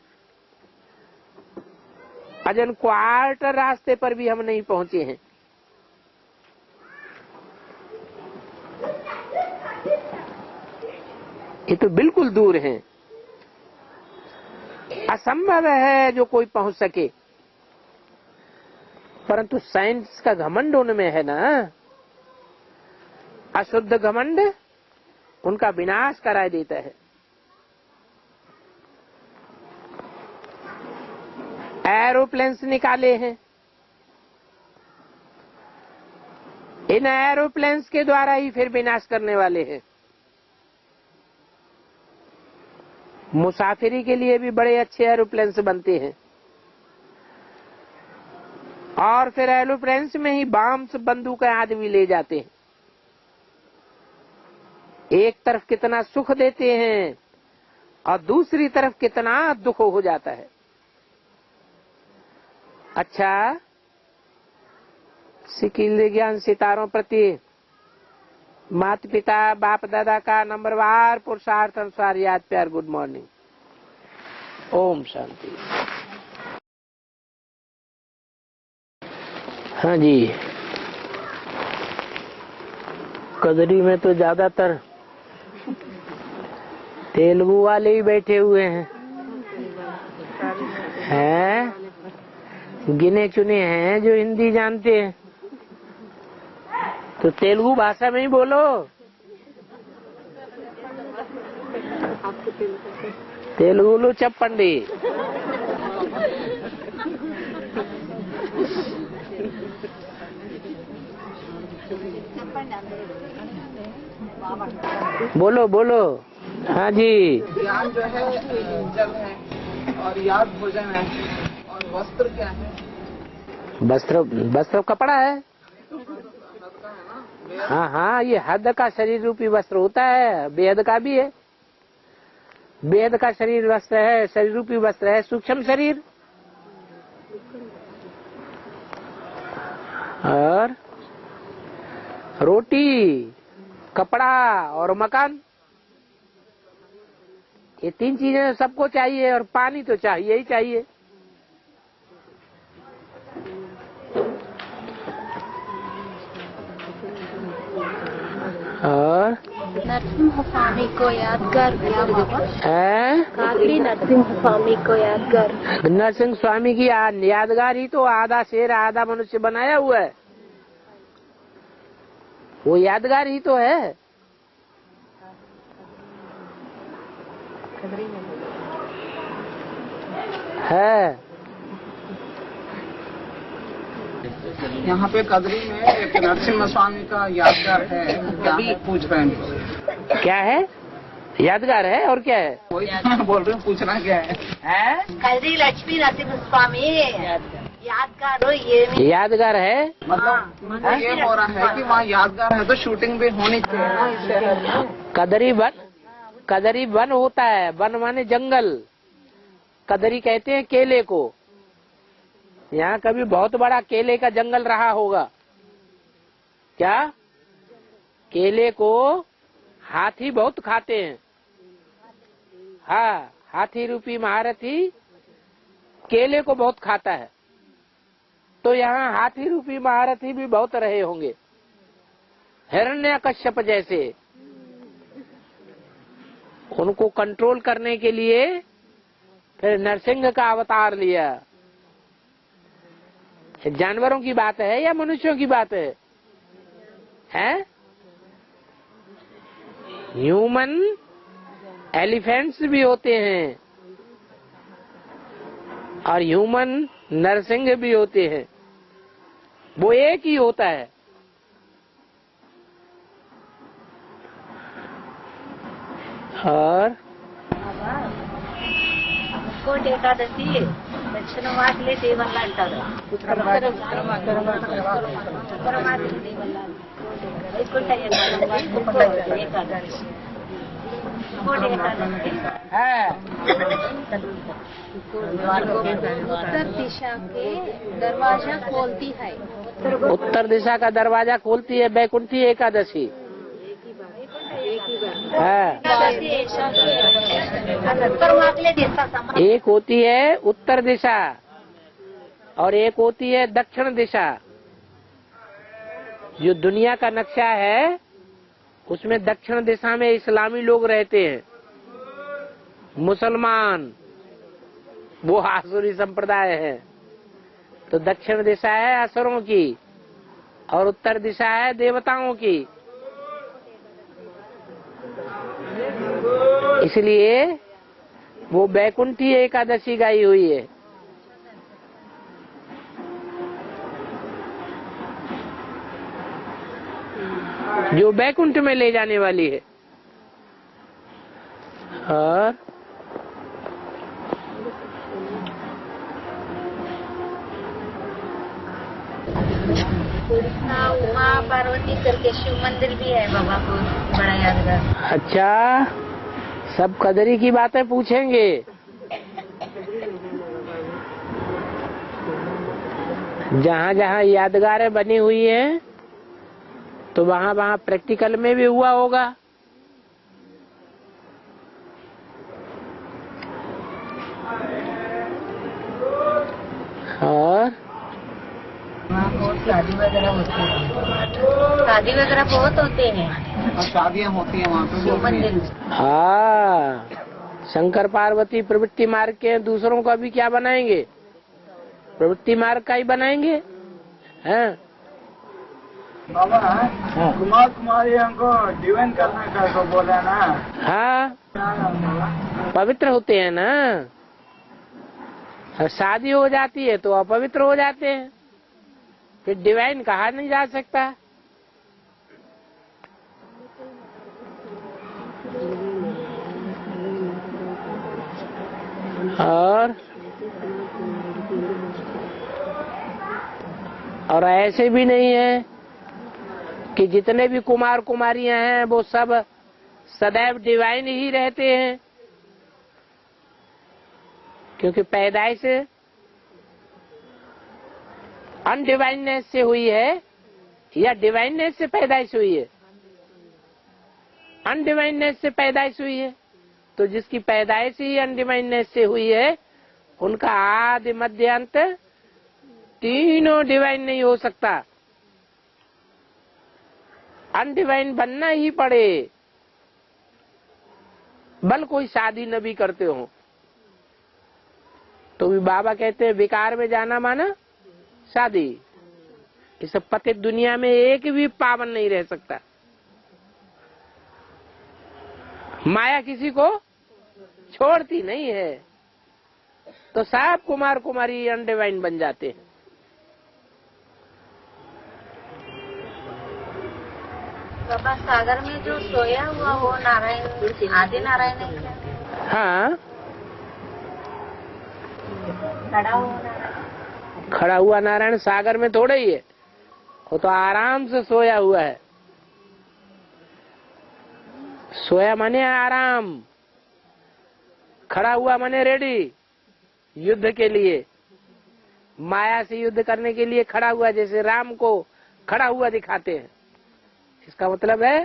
अजन क्वार्टर रास्ते पर भी हम नहीं पहुंचे हैं। ये तो बिल्कुल दूर हैं। असंभव है जो कोई पहुंच सके, परंतु साइंस का घमंड उनमें है ना। अशुद्ध घमंड उनका विनाश करा देता है। एरोप्लेन्स निकाले हैं, इन एरोप्लेन्स के द्वारा ही फिर विनाश करने वाले हैं। मुसाफिरी के लिए भी बड़े अच्छे एरोप्लेन्स बनते हैं, और फिर एरोप्लेन्स में ही बम्स बंदूकें आदमी ले जाते हैं। एक तरफ कितना सुख देते हैं और दूसरी तरफ कितना दुख हो जाता है। अच्छा, सिकिल ज्ञान सितारों प्रति माता पिता बाप दादा का नंबरवार पुरुषार्थ अनुसार याद प्यार गुड मॉर्निंग। ओम शांति। हाँ जी, कदरी में तो ज्यादातर तेलुगु वाले ही बैठे हुए हैं, गिने चुने हैं जो हिंदी जानते हैं। तो तेलुगु भाषा में ही बोलो। तेलुगुलो चप्पंडी। बोलो बोलो। हाँ जी। ज्ञान जो है जल है और याद भोजन है, और वस्त्र क्या है? वस्त्र कपड़ा है। हाँ हाँ, ये हद का शरीर रूपी वस्त्र होता है, बेहद का भी है। बेहद का शरीर वस्त्र है, शरीर रूपी वस्त्र है सूक्ष्म शरीर। और रोटी, कपड़ा और मकान, ये तीन चीजें सबको चाहिए, और पानी तो चाहिए ही चाहिए। और नरसिंह स्वामी को यादगार क्या बाबा? कागड़ी नरसिंह स्वामी को यादगार। नरसिंह स्वामी की यादगार ही तो आधा शेर आधा मनुष्य बनाया हुआ है, वो यादगार ही तो है। यहाँ पे कदरी में एक नरसिम्हा स्वामी का यादगार है, क्या पूछ रहे हैं? क्या है? यादगार है और क्या है? वही तो बोल रहे हैं, पूछना क्या है? कदरी लक्ष्मी नरसिंह स्वामी यादगार हो, ये यादगार है। मतलब ये हो रहा है कि वहाँ यादगार है तो शूटिंग भी होनी चाहिए। कदरी वन होता है, वन माने जंगल। कदरी कहते हैं केले को। यहाँ कभी बहुत बड़ा केले का जंगल रहा होगा क्या? केले को हाथी बहुत खाते हैं। हाँ, हाथी रूपी महारथी केले को बहुत खाता है। तो यहाँ हाथी रूपी महारथी भी बहुत रहे होंगे, हिरण्यकश्यप जैसे। उनको कंट्रोल करने के लिए फिर नरसिंह का अवतार लिया। जानवरों की बात है या मनुष्यों की बात है? ह्यूमन एलिफेंट्स भी होते हैं और ह्यूमन नरसिंह भी होते हैं, वो एक ही होता है। और కోటి ఏకాదశి దక్షిణ వాటిలే దేవల్ల అంటారు. ఏకాదశి है। उत्तर दिशा के दरवाजा खोलती है। उत्तर दिशा का दरवाजा खोलती है बैकुंठी एकादशी है। एक होती है उत्तर दिशा और एक होती है दक्षिण दिशा। जो दुनिया का नक्शा है उसमें दक्षिण दिशा में इस्लामी लोग रहते हैं, मुसलमान, वो आसुरी संप्रदाय है। तो दक्षिण दिशा है असुरों की और उत्तर दिशा है देवताओं की। इसलिए वो बैकुंठी एकादशी गाई हुई है। जो बैकुंठ में ले जाने वाली है। और उमा पार्वती करके शिव मंदिर भी है बाबा को, बड़ा यादगार। अच्छा, सब कदरी की बातें पूछेंगे। जहाँ जहाँ यादगारें बनी हुई हैं तो वहाँ वहाँ प्रैक्टिकल में भी हुआ होगा। और शादी वगैरह होती है, शादी वगैरह बहुत होते हैं और शादियाँ होती हैं वहाँ पे शिव मंदिर में। हाँ, शंकर पार्वती प्रवृत्ति मार्ग के दूसरों का भी क्या बनाएंगे, प्रवृत्ति मार्ग का ही बनाएंगे। हैं? बाबा कुमार कुमारी हमको डिवाइन करने का तो बोला ना। हाँ, पवित्र होते हैं ना। और शादी हो जाती है तो अपवित्र हो जाते हैं, फिर डिवाइन कहा नहीं जा सकता। और ऐसे भी नहीं है कि जितने भी कुमार कुमारियां हैं वो सब सदैव डिवाइन ही रहते हैं, क्योंकि पैदाइश अनडिवाइननेस से हुई है या डिवाइननेस से पैदाइश हुई है। अनडिवाइननेस से पैदाइश हुई है, तो जिसकी पैदाइश ही अनडिवाइननेस से हुई है उनका आदि मध्य अंत तीनों डिवाइन नहीं हो सकता। अनडिवाइन बनना ही पड़े, बल कोई शादी न भी करते हो तो भी बाबा कहते हैं विकार में जाना माना शादी। इस पतित दुनिया में एक भी पावन नहीं रह सकता। माया किसी को छोड़ती नहीं है, तो सब कुमार कुमारी अनडिवाइन बन जाते हैं। बाबा सागर में जो सोया हुआ वो नारायण, आदि नारायण है क्या? हाँ, खड़ा हुआ नारायण। नारायण सागर में थोड़े ही है, वो तो आराम से सोया हुआ है। सोया माने आराम, खड़ा हुआ माने रेडी युद्ध के लिए, माया से युद्ध करने के लिए खड़ा हुआ, जैसे राम को खड़ा हुआ दिखाते हैं। इसका मतलब है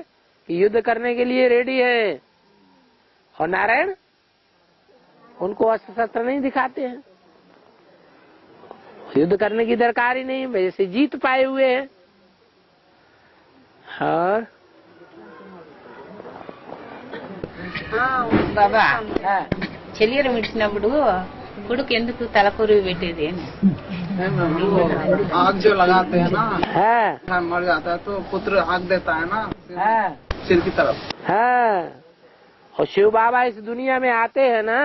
कि युद्ध करने के लिए रेडी है। और नारायण उनको अस्त्र शस्त्र नहीं दिखाते हैं, युद्ध करने की दरकार ही नहीं, वैसे जीत पाए हुए हैं। और బాబా చెల్లియరు మిడిచినప్పుడు కొడుకు ఎందుకు తలకొరి పెట్టేది అని आग जो लगाते हैं ना, है, मर जाता है तो पुत्र आग देता है ना है, सिर की तरफ। है। और शिव बाबा इस दुनिया में आते हैं ना,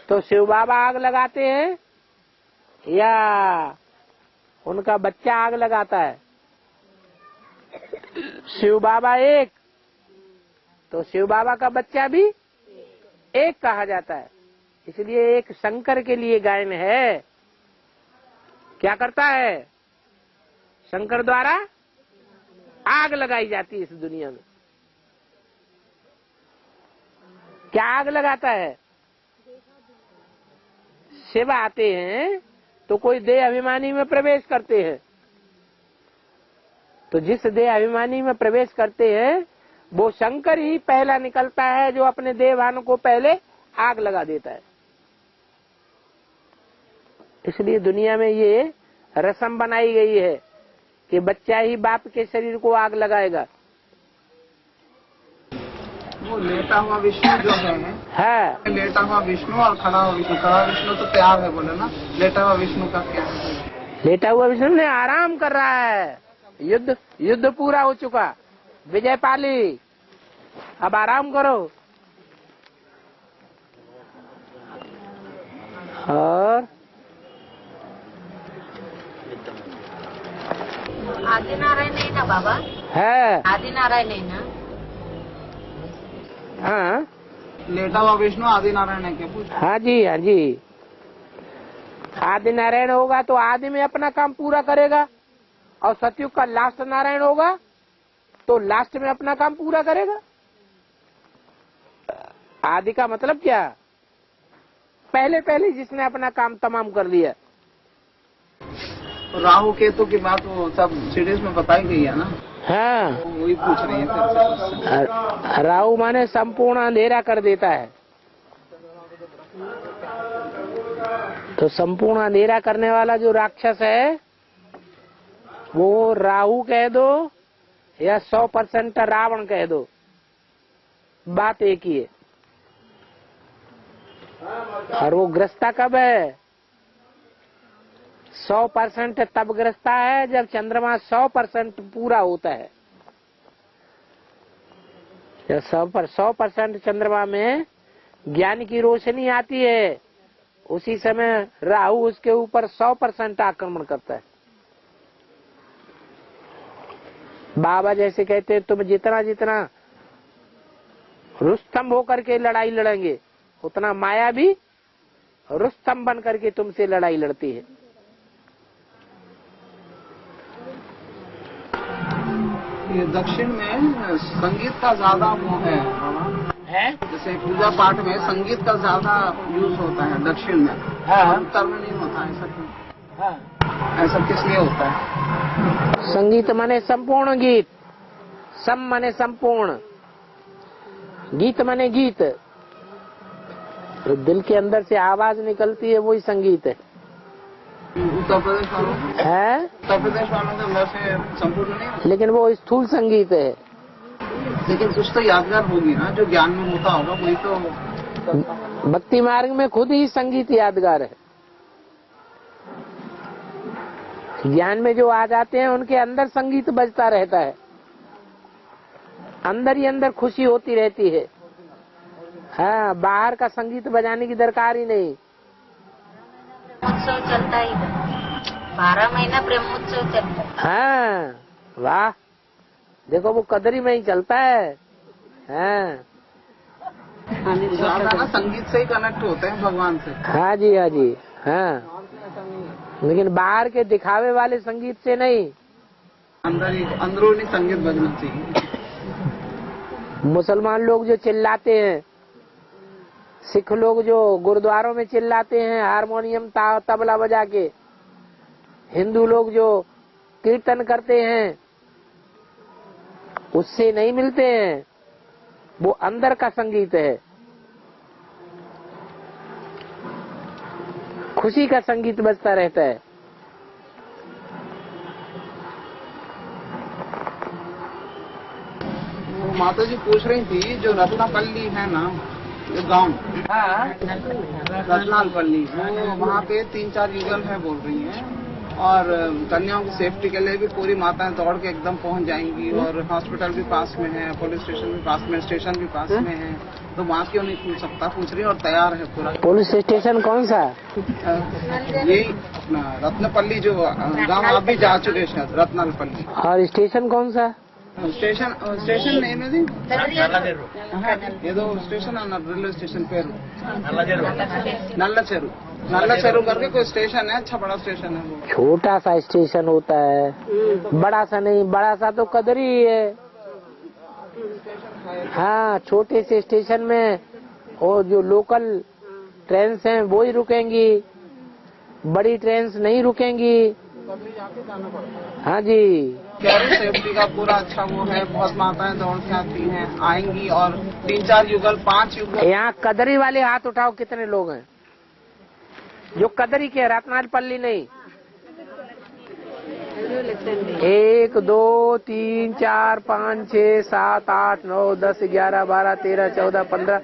तो शिव बाबा आग लगाते हैं या उनका बच्चा आग लगाता है? शिव बाबा एक, तो शिव बाबा का बच्चा भी एक कहा जाता है। इसलिए एक शंकर के लिए गायन है। क्या करता है? शंकर द्वारा आग लगाई जाती है इस दुनिया में। क्या आग लगाता है? शिव आते हैं तो कोई देह अभिमानी में प्रवेश करते हैं, तो जिस देह अभिमानी में प्रवेश करते हैं वो शंकर ही पहला निकलता है जो अपने देहवान को पहले आग लगा देता है। इसलिए दुनिया में ये रस्म बनाई गई है कि बच्चा ही बाप के शरीर को आग लगाएगा। वो लेटा हुआ विष्णु जो है, लेटा हुआ विष्णु और खड़ा हुआ विष्णु। खड़ा विष्णु तो तैयार है बोले ना, लेटा हुआ विष्णु का क्या है? लेटा हुआ विष्णु ने आराम कर रहा है। युद्ध पूरा हो चुका, विजय पाली, अब आराम करो। और आदि नारायण है ना बाबा? है आदि नारायण है ना? हाँ, लेटा हुआ विष्णु आदि नारायण है क्या पूछ? हाँ जी, हाँ जी। आदि नारायण होगा तो आदि में अपना काम पूरा करेगा, और सतयुग का लास्ट नारायण होगा तो लास्ट में अपना काम पूरा करेगा। आदि का मतलब क्या? पहले जिसने अपना काम तमाम कर लिया। राहु केतु की बात वो सब सीरीज में बताई गई है ना। हाँ, वही पूछ रही है फिर। राहु माने संपूर्ण अंधेरा कर देता है, तो संपूर्ण अंधेरा करने वाला जो राक्षस है वो राहु कह दो या 100% रावण कह दो, बात एक ही है। और वो ग्रस्ता कब है? 100% तब ग्रस्ता है जब चंद्रमा 100% पूरा होता है। जब 100% चंद्रमा में ज्ञान की रोशनी आती है, उसी समय राहु उसके ऊपर 100% आक्रमण करता है। बाबा जैसे कहते हैं, तुम जितना रुस्तम होकर के लड़ाई लड़ेंगे, उतना माया भी रुस्तम बन करके तुमसे लड़ाई लड़ती है। ये दक्षिण में संगीत का ज्यादा वो है, जैसे पूजा पाठ में संगीत का ज्यादा यूज होता है दक्षिण में। हाँ। उत्तर में नहीं होता ऐसा क्यों? ऐसा किस लिए होता है? संगीत माने संपूर्ण गीत, सम माने संपूर्ण, गीत माने गीत, तो दिल के अंदर से आवाज निकलती है वही संगीत है। उत्तर प्रदेश वालों है, उत्तर प्रदेश वालों के अंदर से संपूर्ण नहीं, लेकिन वो स्थूल संगीत है। लेकिन कुछ तो यादगार होगी ना जो ज्ञान में होता होगा, वही तो। भक्ति मार्ग में खुद ही संगीत यादगार है। ज्ञान में जो आ जाते हैं उनके अंदर संगीत बजता रहता है, अंदर ही अंदर खुशी होती रहती है। हाँ, बाहर का संगीत बजाने की दरकार ही नहीं। ब्रह्मोत्सव चलता है इधर, 12 महीना ब्रह्मोत्सव चलता है। हाँ, वाह, देखो वो कदरी में ही चलता है। हाँ, ज्यादा ना संगीत से ही कनेक्ट होते हैं भगवान से। हाँ जी, हाँ जी, हाँ, लेकिन बाहर के दिखावे वाले संगीत से नहीं, अंदरूनी संगीत बजना चाहिए। मुसलमान लोग जो चिल्लाते हैं, सिख लोग जो गुरुद्वारों में चिल्लाते हैं हारमोनियम तबला बजा के, हिंदू लोग जो कीर्तन करते हैं, उससे नहीं मिलते हैं, वो अंदर का संगीत है, खुशी का संगीत बजता रहता है। माता जी पूछ रही थी जो रत्नापल्ली है ना, जो गांव रत्नापल्ली, वो वहाँ पे 3-4 युगल है बोल रही हैं, और कन्याओं की सेफ्टी के लिए भी पूरी माताएं दौड़ के एकदम पहुँच जाएंगी, और हॉस्पिटल भी पास में है, पुलिस स्टेशन भी पास में, स्टेशन भी पास में है, तो वहाँ क्यों नहीं पूछ सकता, पूछ रही, और तैयार है पूरा। पुलिस स्टेशन कौन सा? यही रत्नापल्ली जो गाँव आप भी जा चुके शायद, रत्नापल्ली। और स्टेशन कौन सा? स्टेशन नहीं नदी ఏదో స్టేషన్ అన్నారు, రైల్वे स्टेशन పేరు नल्ला चेरू करके कोई स्टेशन है, अच्छा बड़ा स्टेशन है वो। छोटा सा स्टेशन होता है, बड़ा सा नहीं, बड़ा सा तो कदरी है। हाँ, छोटे से स्टेशन में और जो लोकल ट्रेन हैं वो ही रुकेंगी, बड़ी ट्रेन नहीं रुकेंगी। हाँ जी। सेफ्टी का पूरा अच्छा वो है, बहुत माताएं दौड़ के आती हैं, आएंगी और 3-4 युगल 5 युगल। यहाँ कदरी वाले हाथ उठाओ, कितने लोग हैं जो कदरी के, रत्नाल पल्ली नहीं। 1 2 3 4 5 6 7 8 9 10 11 12 13 14 15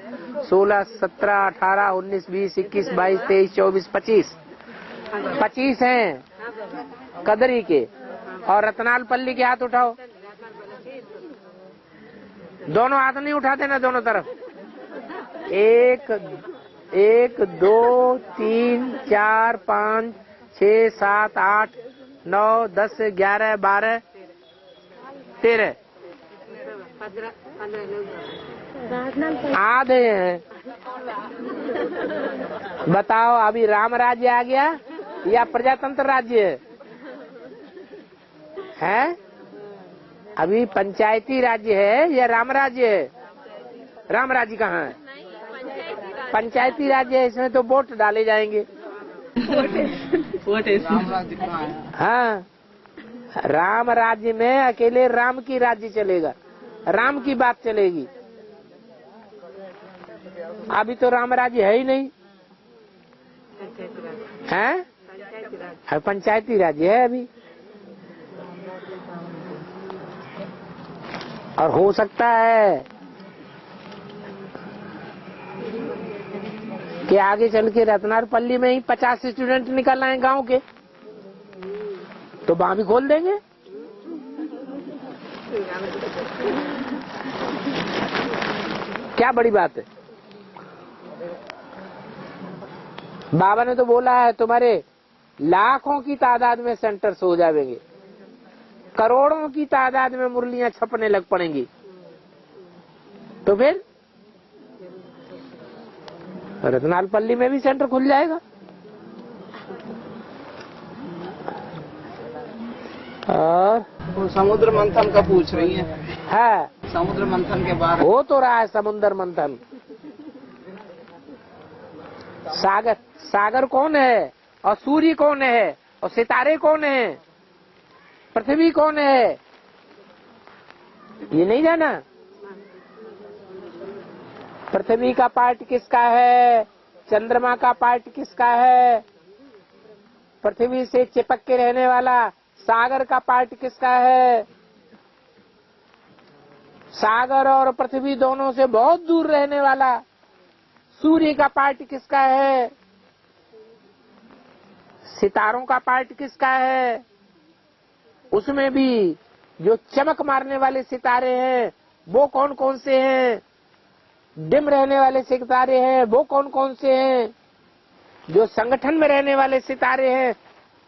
16 17 18 19 20 21 22 23 24 25 हैं कदरी के। और रत्नाल पल्ली के हाथ उठाओ। दोनों हाथ नहीं उठाते ना, दोनों तरफ। 1 2 3 4 5 6 7 8 9 10 11 12 13 आधे हैं। बताओ अभी राम राज्य आ गया या प्रजातंत्र राज्य है? अभी पंचायती राज्य है या राम राज्य है? राम राज्य कहाँ है? पंचायती राज्य है, इसमें तो वोट डाले जाएंगे। राम राज्य कहाँ है? हाँ, राम राज्य में अकेले राम की राज्य चलेगा, राम की बात चलेगी। अभी तो राम राज्य है ही नहीं, है पंचायती राज्य है अभी। और हो सकता है कि आगे चल के रत्नार पल्ली में ही 50 स्टूडेंट निकल आए गांव के, तो वहां भी खोल देंगे। क्या बड़ी बात है? बाबा ने तो बोला है तुम्हारे लाखों की तादाद में सेंटर्स हो जाएंगे, करोड़ों की तादाद में मुरलियां छपने लग पड़ेंगी। तो फिर रत्नाल पल्ली में भी सेंटर खुल जाएगा। और वो समुद्र मंथन का पूछ रही है समुद्र मंथन के बारे में। हो तो रहा है समुद्र मंथन। सागर कौन है और सूर्य कौन है और सितारे कौन है, पृथ्वी कौन है, ये नहीं जाना? पृथ्वी का पार्ट किसका है, चंद्रमा का पार्ट किसका है, पृथ्वी से चिपक के रहने वाला सागर का पार्ट किसका है, सागर और पृथ्वी दोनों से बहुत दूर रहने वाला सूर्य का पार्ट किसका है, सितारों का पार्ट किसका है, उसमें भी जो चमक मारने वाले सितारे हैं वो कौन कौन से हैं, डिम रहने वाले सितारे हैं वो कौन कौन से हैं, जो संगठन में रहने वाले सितारे हैं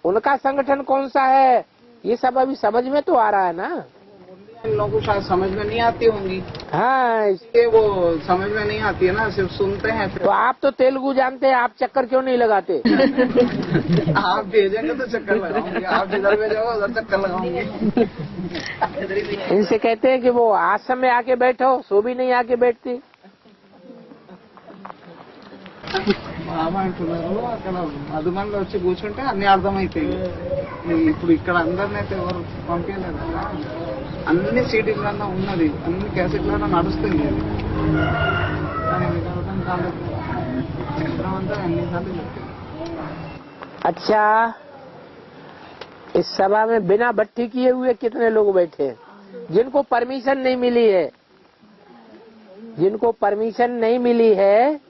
उनका संगठन कौन सा है, ये सब अभी समझ में तो आ रहा है ना। इन लोगों को शायद समझ में नहीं आती होंगी। हाँ, इसलिए वो समझ में नहीं आती है ना, सिर्फ सुनते हैं। तो आप तो तेलुगु जानते हैं, आप चक्कर क्यों नहीं लगाते? आप भेजेंगे तो चक्कर लगाऊंगे, आप जिधर भेजोगे उधर चक्कर लगाऊंगे। इनसे कहते हैं कि वो आश्रम में आके बैठो, सो भी नहीं आके बैठती। అది మనలో వచ్చి కూర్చుంటే అన్ని అర్థమైతాయి. ఇప్పుడు ఇక్కడ అందరినైతే ఎవరు పంపించలేదు కదా, అన్ని సీడీలన్నా ఉన్నది, అన్ని క్యాసెట్లన్నా నడుస్తుంది. కానీ మీకు అర్థం కాలేదు, చక్రం అంతా అన్నిసార్లు చెప్తారు. अच्छा, इस सभा में बिना भट्टी किए हुए कितने लोग बैठे हैं? जिनको परमिशन नहीं मिली है, जिनको परमिशन नहीं मिली है,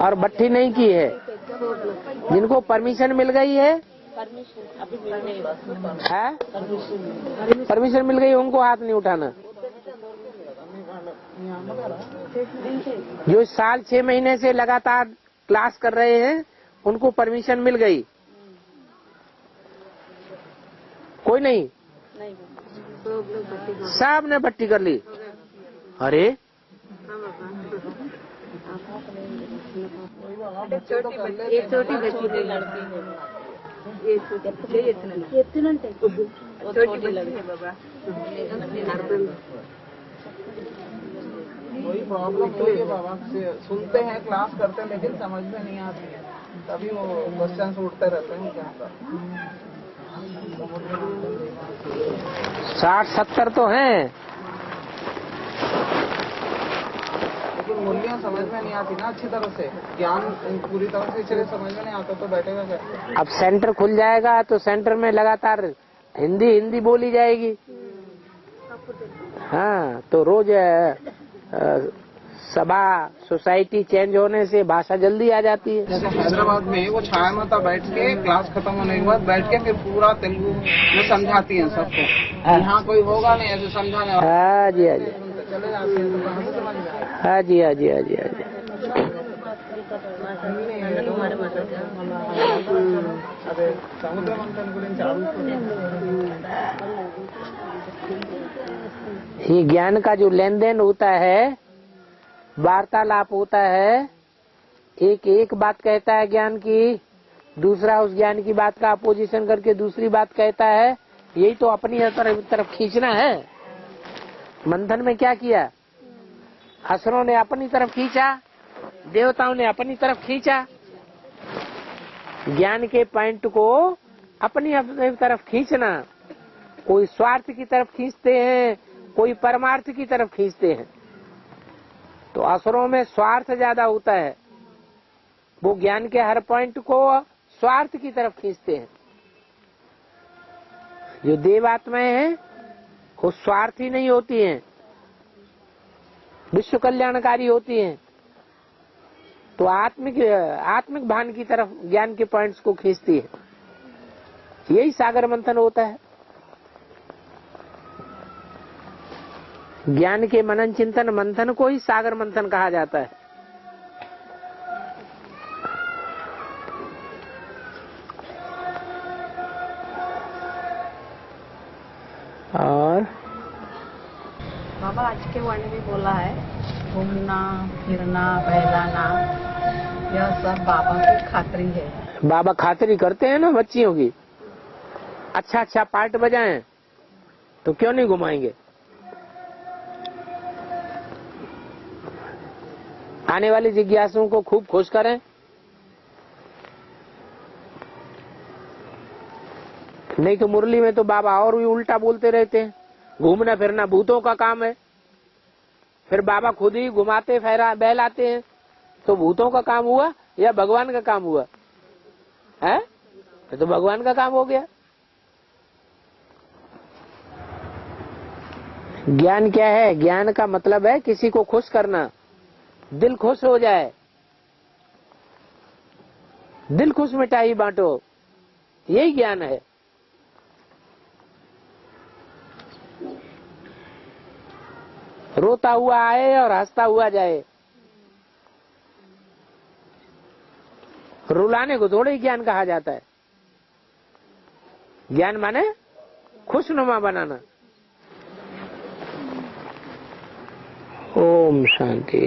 और भट्टी नहीं की है, जिनको परमिशन मिल गई है, परमिशन मिल गई, उनको हाथ नहीं उठाना। जो साल 6 महीने से लगातार क्लास कर रहे हैं उनको परमिशन मिल गई। कोई नहीं, सब ने भट्टी कर ली। अरे एक छोटी बच्ची वही प्रॉब्लम वही है बाबा, सुनते हैं क्लास करते हैं लेकिन समझ में नहीं आती है, तभी वो क्वेश्चन उठते रहते हैं क्या का। 60-70 तो हैं, लेकिन मूल्य समझ में नहीं आती ना अच्छी तरह से, ज्ञान पूरी तरह से चले समझ में नहीं आता तो बैठेगा कैसे। अब सेंटर खुल जाएगा तो सेंटर में लगातार हिंदी बोली जाएगी। हाँ, तो रोज सभा सोसाइटी चेंज होने से भाषा जल्दी आ जाती है। जैसे हैदराबाद में वो छाया माता बैठ के क्लास खत्म होने के बाद बैठ के फिर पूरा तेलुगु में समझाती हैं सबको। यहाँ कोई होगा नहीं ऐसे समझाने वाला। हाँ जी, हाँ जी, चले जाते हैं तो कहाँ से समझ में आएगा। हाँ जी, हाँ जी, हाँ जी, हाँ जी। అదే సముద్ర మంథన్ గురించి ये ज्ञान का जो लेन देन होता है, वार्तालाप होता है, एक बात कहता है ज्ञान की, दूसरा उस ज्ञान की बात का अपोजिशन करके दूसरी बात कहता है, यही तो अपनी तरफ खींचना है। मंथन में क्या किया, असुरों ने अपनी तरफ खींचा, देवताओं ने अपनी तरफ खींचा। ज्ञान के पॉइंट को अपनी तरफ खींचना, कोई स्वार्थ की तरफ खींचते हैं, कोई परमार्थ की तरफ खींचते हैं। तो असुरों में स्वार्थ ज्यादा होता है, वो ज्ञान के हर पॉइंट को स्वार्थ की तरफ खींचते हैं। जो देवात्माएं हैं वो स्वार्थी नहीं होती हैं, विश्व कल्याणकारी होती हैं। तो आत्मिक भान की तरफ ज्ञान के पॉइंट्स को खींचती है। यही सागर मंथन होता है। ज्ञान के मनन चिंतन मंथन को ही सागर मंथन कहा जाता है। और बाबा आज के वाणी में बोला है, घूमना फिरना बहलाना यह सब बाबा की खातरी है। बाबा खातरी करते हैं ना बच्चियों की। अच्छा पार्ट बजाएं तो क्यों नहीं घुमाएंगे। आने वाली जिज्ञासुओं को खूब खुश करें। नहीं तो मुरली में तो बाबा और भी उल्टा बोलते रहते हैं, घूमना फिरना भूतों का काम है। फिर बाबा खुद ही घुमाते बहलाते हैं, तो भूतों का काम हुआ या भगवान का काम हुआ है? तो भगवान का काम हो गया। ज्ञान क्या है? ज्ञान का मतलब है किसी को खुश करना, दिल खुश हो जाए, दिल खुश मिठाई बांटो, यही ज्ञान है। रोता हुआ आए और हंसता हुआ जाए। रुलाने को थोड़े ही ज्ञान कहा जाता है। ज्ञान माने खुशनुमा बनाना। ओम शांति।